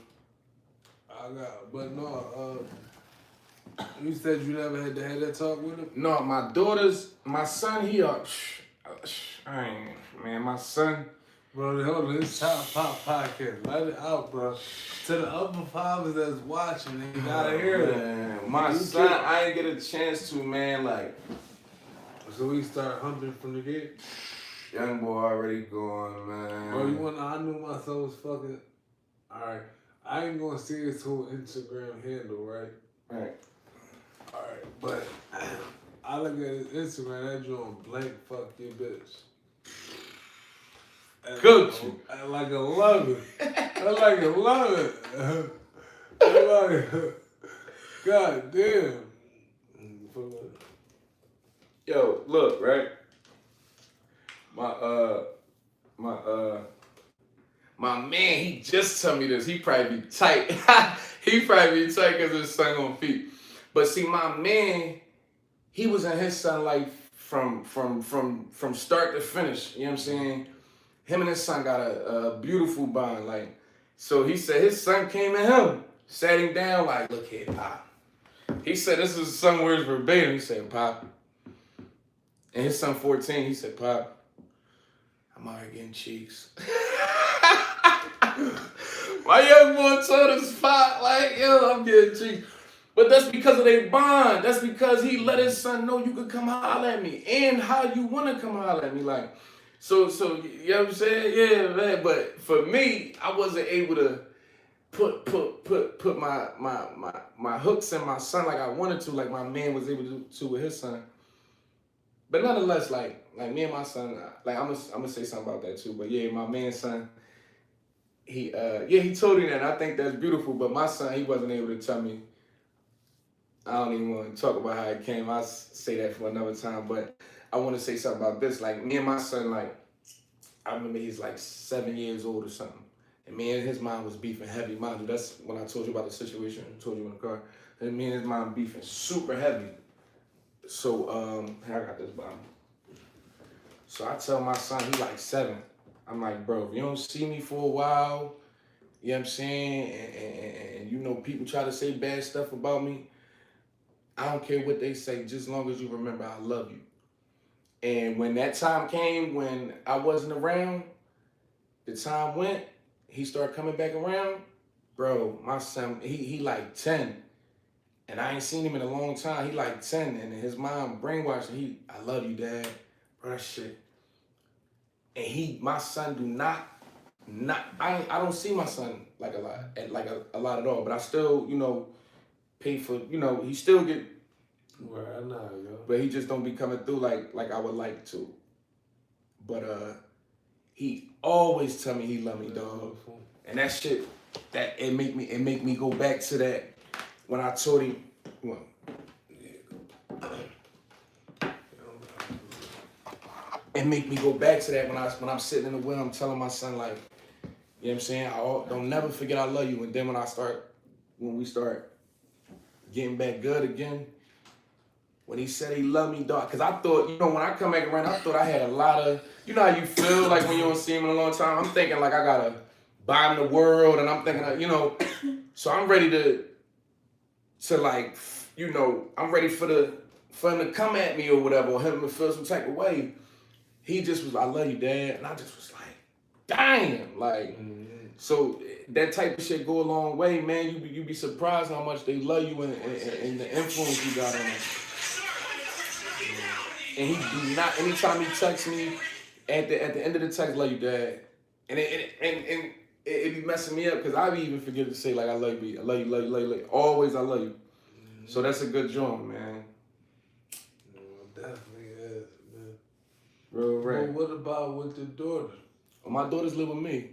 but no, you said you never had to have that talk with him? No, my son, he man, my son. Bro, hold on, this Top Pop podcast. Let it out, bro. To the upper fathers that's watching, they gotta hear it. Man, my son, I ain't get a chance to, man, like. So we start humping from the gate? Young boy already gone, man. Bro, I knew my son was fucking. Alright, I ain't gonna see his whole Instagram handle, right? Right. Alright, but I look at his Instagram, that joint blank fuck your bitch. Coach. I like 11. I like 11. I like, God damn. Yo, look, right? My man, he just told me this. He probably be tight. He probably be tight because his son on feet. But see, my man, he was in his son life from start to finish. You know what I'm saying? him and his son got a beautiful bond. Like, so he said his son came to him, sat him down, like, look here, Pop. He said, this is some words verbatim. He said, Pop. And his son 14, he said, Pop, I'm out here getting cheeks. My young boy told his Pop, like, yo, I'm getting cheeks. But that's because of their bond. That's because he let his son know you could come holler at me and how you want to come holler at me. Like, so you know what I'm saying? Yeah, man. But for me, I wasn't able to put my hooks in my son like I wanted to, like my man was able to do with his son. But nonetheless, like me and my son, like I'm gonna say something about that too. But yeah, my man's son, he told me that, and I think that's beautiful. But my son, he wasn't able to tell me. I don't even want to talk about how it came. I'll say that for another time. But I want to say something about this. Like me and my son, like I remember he's like 7 years old or something. And me and his mom was beefing heavy. Mind you, that's when I told you about the situation. I told you in the car. And me and his mom beefing super heavy. So, I got this bottle. So I tell my son, he like 7. I'm like, bro, if you don't see me for a while, you know what I'm saying? And you know, people try to say bad stuff about me. I don't care what they say, just as long as you remember I love you. And when that time came, when I wasn't around, the time went, he started coming back around. Bro, my son, he like 10. And I ain't seen him in a long time. He like 10. And his mom brainwashed him. I love you, Dad. Bro, that shit. And my son do not, I don't see my son like a lot at all. But I still, you know, pay for, you know, he still get, Right now, yo. but he just don't be coming through like I would like to. But he always tell me he love me, dog. And that shit, that it make me go back to that when I told him, well, it make me go back to that when I'm sitting in the wheel, I'm telling my son, like, you know what I'm saying? Don't never forget I love you. And then when we start getting back good again, when he said he loved me, dog, because I thought, you know, when I come back around, I thought I had a lot of, you know how you feel like when you don't see him in a long time? I'm thinking like I gotta buy him the world, and I'm thinking, like, you know, so I'm ready to like, you know, I'm ready for him to come at me or whatever, or him to feel some type of way. He just was, I love you, Dad, and I just was like, damn, like, so that type of shit go a long way, man. You be surprised how much they love you and the influence you got on them. And he do not, anytime he texts me, at the end of the text, love you, Dad. And it be messing me up because I be even forget to say, like, I love you, love you. Always, I love you. So that's a good joint, man. No, definitely is, man. Real right. Well, what about with the daughter? Well, my daughters live with me.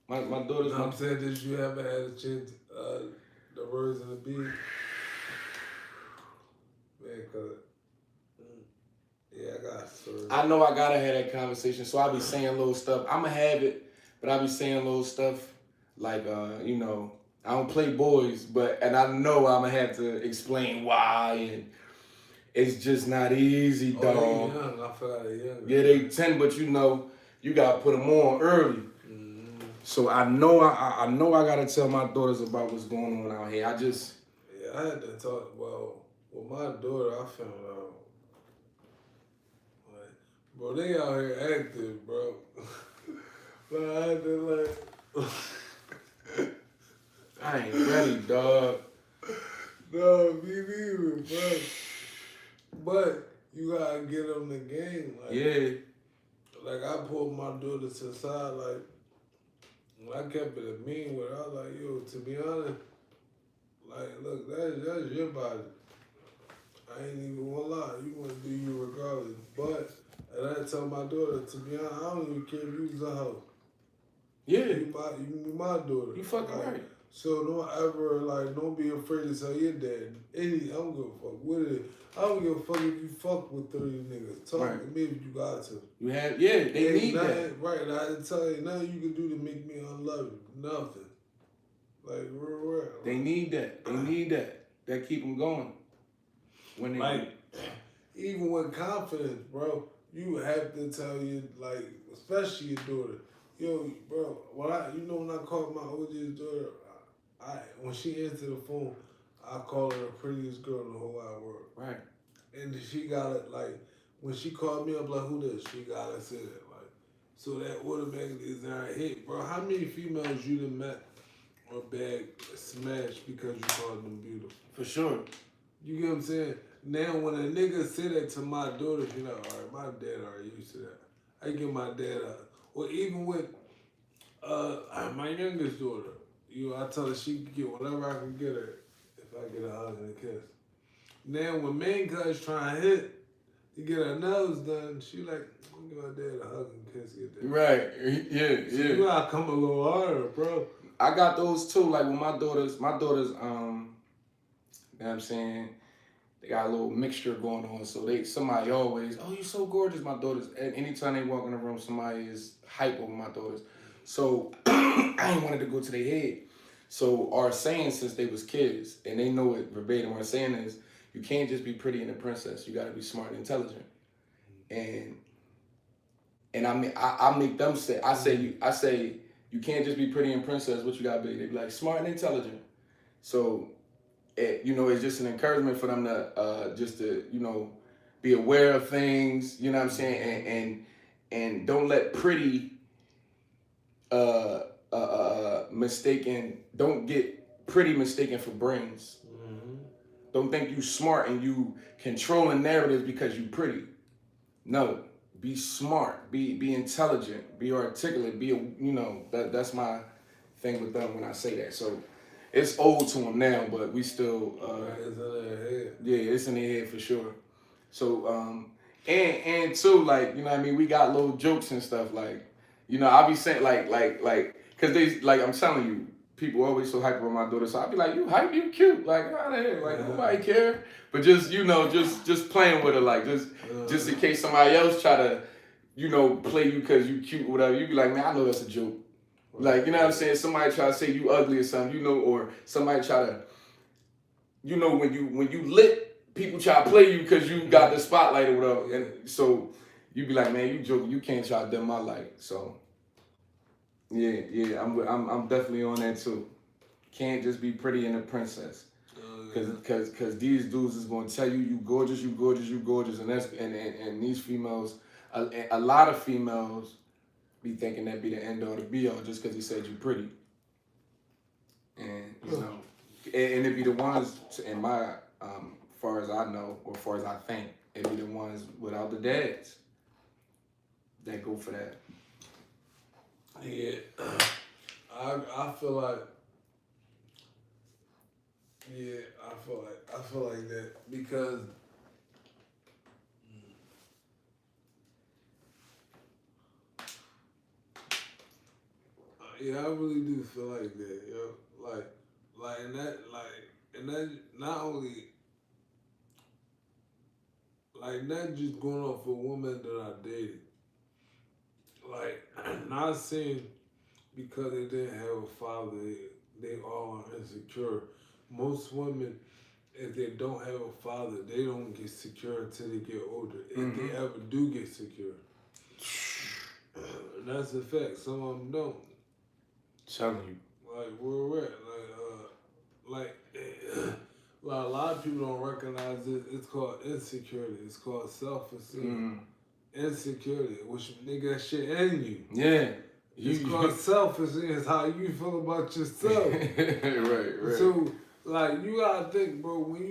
My daughters. I'm saying that you haven't had a chance, the words in the beat. Man, cause yeah, I got stories. I know I gotta have that conversation, so I be saying little stuff. I'ma have it, but I be saying little stuff like, you know, I don't play boys, and I know I'ma have to explain why, and it's just not easy, dog. Oh, they young. I forgot they young. Yeah, they 10, but you know, you gotta put them on early. So I know I gotta tell my daughters about what's going on out here. I had to talk. Well, with my daughter, I found out. Like, bro, they out here active, bro. But I had to like. I ain't ready, dog. No, me neither, bro. But you gotta get them the game, like. Yeah. Like I pulled my daughter to the side, like. When I kept it a mean with her, I was like, yo, to be honest, like, look, that's your body. I ain't even gonna lie, you wanna do you regardless. But, and I tell my daughter, to be honest, I don't even care if you was a hoe. Yeah. You be my daughter. You fucking like, right. So don't ever, like, don't be afraid to tell your dad. I don't give a fuck with it. I don't give a fuck if you fuck with 30 niggas. Talk to me if you got to. You have, yeah, they need nothing, that. Right, I didn't tell you nothing you can do to make me unlove you. Nothing. Like, real. They need that. They need that. That keep them going. When they like, even with confidence, bro. you have to tell you, like, especially your daughter, yo, bro, when I called my oldest daughter, when she answered the phone, I call her the prettiest girl in the whole wide world. Right. And she got it, like, when she called me up, like, who this? She got it, said it, like, so that automatically is in her head, bro. How many females you done met or bag smashed because you called them beautiful? For sure. You get what I'm saying? Now, when a nigga say that to my daughter, she like, all right, my dad already used to that. I give my dad or even with my youngest daughter, I tell her she can get whatever I can get her if I get a hug and a kiss. Now, when main cuz trying to hit to get her nails done, she like, I'm gonna give my dad a hug and kiss. Get that. Right. Yeah. So Yeah. you gotta come a little harder, bro. I got those too. Like with my daughters, you know what I'm saying? They got a little mixture going on. So somebody always, oh, you so gorgeous, my daughters. Anytime they walk in the room, somebody is hype over my daughters. So I ain't wanted to go to their head. So our saying since they was kids, and they know it verbatim, our saying is, you can't just be pretty and a princess. You gotta be smart and intelligent. And I make them say, I say you can't just be pretty and princess, what you gotta be? They be like smart and intelligent. So it's just an encouragement for them to just to be aware of things. You know what I'm saying, and don't let pretty don't get pretty mistaken for brains. Mm-hmm. Don't think you smart and you controlling narratives because you pretty. No, be smart, be intelligent, be articulate, that's my thing with them when I say that. So it's old to them now, but we still it's in their head. Yeah, it's in their head for sure. So and too, like, you know what I mean, we got little jokes and stuff, like, I be saying like cause they, like, I'm telling you, people always so hype about my daughter, so I be like, you hype, you cute, like, out of here, like, nobody care. But just just playing with her, like, just in case somebody else try to play you cause you cute or whatever, you be like, man, I know that's a joke. Like, you know what I'm saying? Somebody try to say you ugly or something, or somebody try to, when you lit, people try to play you because you got the spotlight or whatever. And so you be like, man, you joking, you can't try to dim my light. So yeah, I'm definitely on that too. Can't just be pretty and a princess. Cause these dudes is gonna tell you gorgeous, and that's and these females, a lot of females be thinking that be the end all to be all just because he said you pretty. And and it be the ones in my far as I know or far as I think, it be the ones without the dads that go for that. Yeah, I feel like. Yeah, I feel like that because I really do feel like that, yo. And that not only not just going off a woman that I dated. Like, not saying because they didn't have a father, they all are insecure. Most women, if they don't have a father, they don't get secure until they get older. If they ever do get secure. That's a fact. Some of them don't. Telling you. Like, where we're at. Like, a lot of people don't recognize it. It's called insecurity. It's called self-esteem. Insecurity, which nigga that shit in you. Yeah. It's called self-esteem. It's how you feel about yourself. right. So, like, you gotta think, bro. When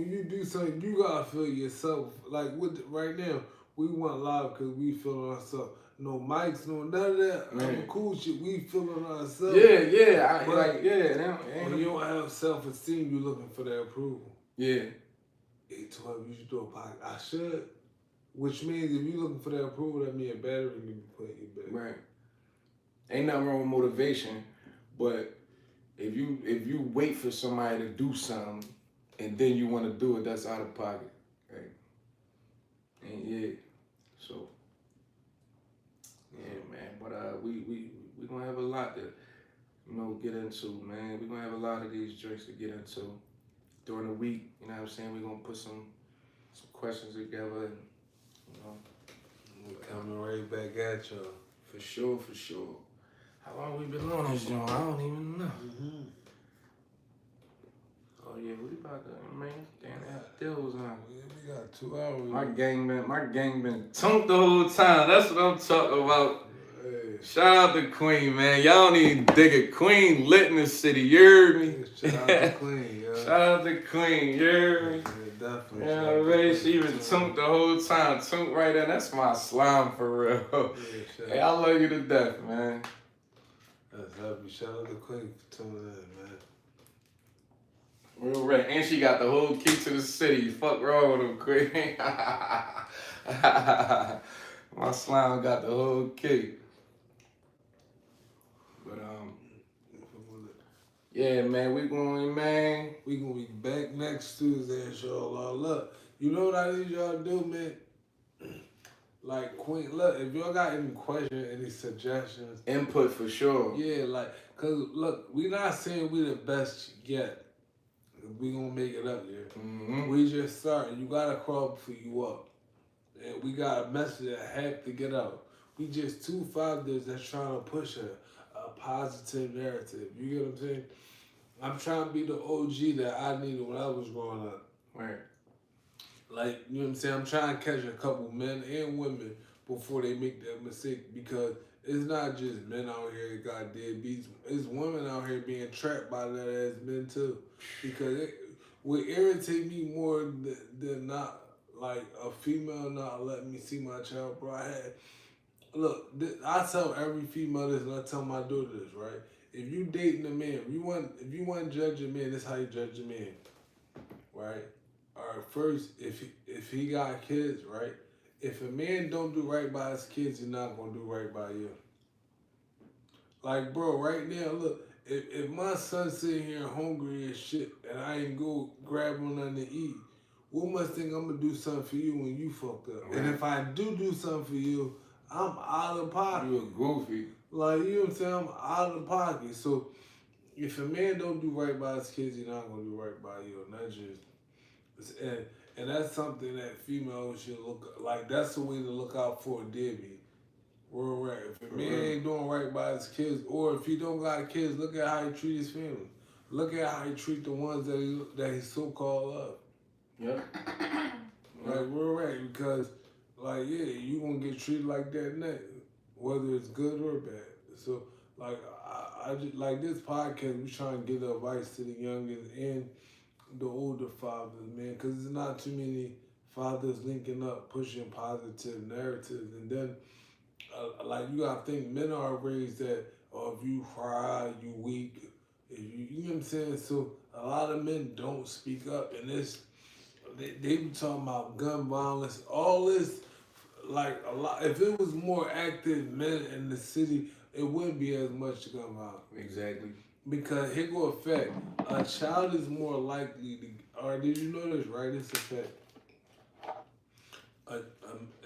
you do something, you gotta feel yourself. Like, right now, we went live because we feeling ourselves. No mics, no none of that. Man. Cool shit. We feeling ourselves. Yeah. When you don't have self-esteem, you looking for that approval. Yeah. Hey, twev, you should do a podcast. I should. Which means if you looking for that approval, that means a battery need to be put in your back. Right. Ain't nothing wrong with motivation, but if you wait for somebody to do something and then you want to do it, that's out of pocket. Right? And yeah. So yeah, man. But we gonna have a lot to get into, man. We gonna have a lot of these drinks to get into during the week. You know what I'm saying? We gonna put some questions together and We're coming right back at y'all. For sure, for sure. How long we been on this joint? I don't even know. Mm-hmm. Oh yeah, we about to, man. Damn, that deal was on. Yeah, we got 2 hours. My gang been tunked the whole time. That's what I'm talking about. Hey. Shout out to Queen, man. Y'all don't even dig it. Queen lit in the city, you heard me? Shout out to Queen, yo. Shout out to Queen, you heard me? Yeah, definitely. Yeah, man, she even tunked the whole time. Tunked right there. That's my slime for real. Yeah, Hey, I love you to death, man. That's happy. Shout out to Queen for tuning in, man. Real right. And she got the whole key to the city. Fuck wrong with him, Queen. My slime got the whole key. But yeah, man, we going, man. We gonna be back next Tuesday and show all love. You know what I need y'all to do, man? Like Queen, look, if y'all got any questions, any suggestions, Input for sure. yeah, like, cause look, we not saying we the best yet. We gonna make it up there. Mm-hmm. We just starting. You gotta crawl before you walk. And we got a message that have to get out. We just 2 fathers that's trying to push a positive narrative. You get what I'm saying? I'm trying to be the OG that I needed when I was growing up. Right. Like, you know what I'm saying? I'm trying to catch a couple men and women before they make that mistake, because it's not just men out here that got deadbeats. It's women out here being trapped by that as men too. Because it would irritate me more than not, like, a female not letting me see my child, bro. Look, I tell every female this, and I tell my daughter this, right? If you dating a man, if you want to judge a man, this is how you judge a man, right? All right, first, if he got kids, right? If a man don't do right by his kids, he's not gonna do right by you. Like, bro, right now, look, if my son's sitting here hungry as shit and I ain't go grab him nothing to eat, what must think I'm gonna do something for you when you fucked up? Right. And if I do something for you, I'm out of pocket. You a goofy. Like, you know what I'm saying? I'm out of pocket. So if a man don't do right by his kids, he's not gonna do right by you. And that's just, and that's something that females should look like. That's the way to look out for a deadbeat. We're right. If a man ain't doing right by his kids, or if he don't got kids, look at how he treat his family. Look at how he treat the ones that he so called love. Yep. Like, we're right, because, like, yeah, you gonna get treated like that next, whether it's good or bad. So, like, I just, like, this podcast, we trying to give advice to the youngest and the older fathers, man, because there's not too many fathers linking up, pushing positive narratives. And then, like, you gotta think, men are raised that, oh, if you cry, you weak. If you know what I'm saying? So, a lot of men don't speak up, and they be talking about gun violence, all this. Like, a lot, if it was more active men in the city, it wouldn't be as much gun violence. Exactly. Because here go a fact. A child is more likely to, or did you know this, right? It's a fact.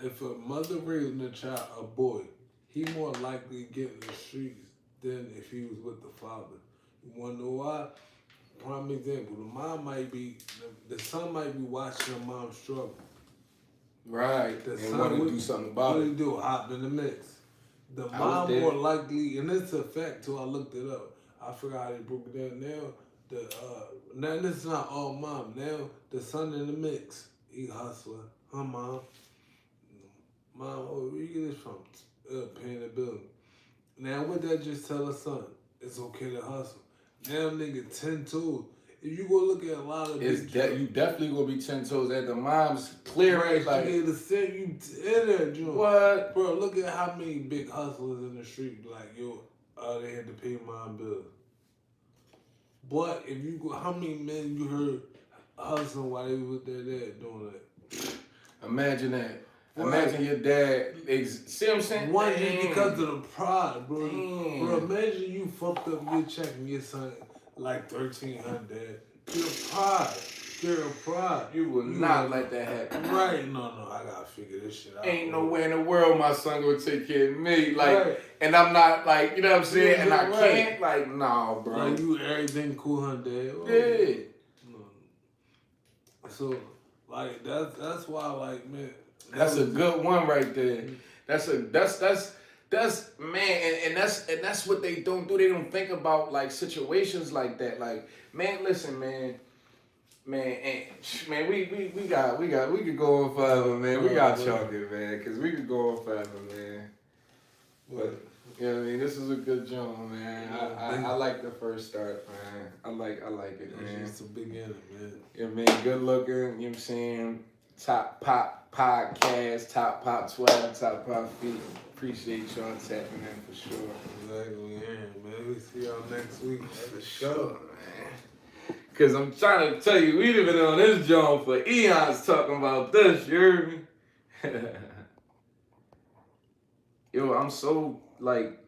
If a mother raising a child, a boy, he more likely to get in the streets than if he was with the father. You wanna know why? Prime example, the son might be watching the mom struggle. Right. The And son want to would- do something about What it. he do? Hop in the mix. The I was mom there. more likely, and it's a fact too. I looked it up. I forgot how they broke it down. Now this is not all mom. Now the son in the mix. He hustling. Her mom. Mom, oh, where you get this from? Paying the bill. Now what that just tell her son? It's okay to hustle. Now nigga 10 toes. If you go look at a lot of It's you definitely gonna be 10 toes at the mom's clear. right, Like, she to send you in there, June. what? Bro, look at how many big hustlers in the street, like, yo, they had to pay my bill. But if you go, how many men you heard hustling while they was with their dad doing that? Imagine that. Right. Imagine your dad. See what I'm saying? One just Damn. because of the pride, bro. Damn. Bro, imagine you fucked up your check and your son like $1,300. You're pride. You're a pride. You will not let that happen. Right? No, I gotta figure this shit out. Ain't bro. no way in the world my son gonna take care of me. Like, Right. and I'm not like, you know what I'm saying? Yeah, And I right. can't, like, no, bro. Like, you everything cool, huh, Dad? Yeah. No. So, like, that's why, like, man. That's a good one right there. That's man, and that's what they don't do. They don't think about like situations like that. Like, man, listen, man. Man, and man, we could go on forever, man. We got talking, man, cause we could go on forever, man. But you know what I mean, this is a good job, man. I like the first start, man. I like it, man. It's the beginning, man. Yeah, man, good looking. You know what I'm saying? Top Pop Podcast, Top Pop 12, Top Pop Feek. Appreciate y'all tapping in for sure. Exactly, yeah, man. We see y'all next week. For sure, man. Cause I'm trying to tell you, we've been on this joint for eons talking about this, you heard me? Yo, I'm so like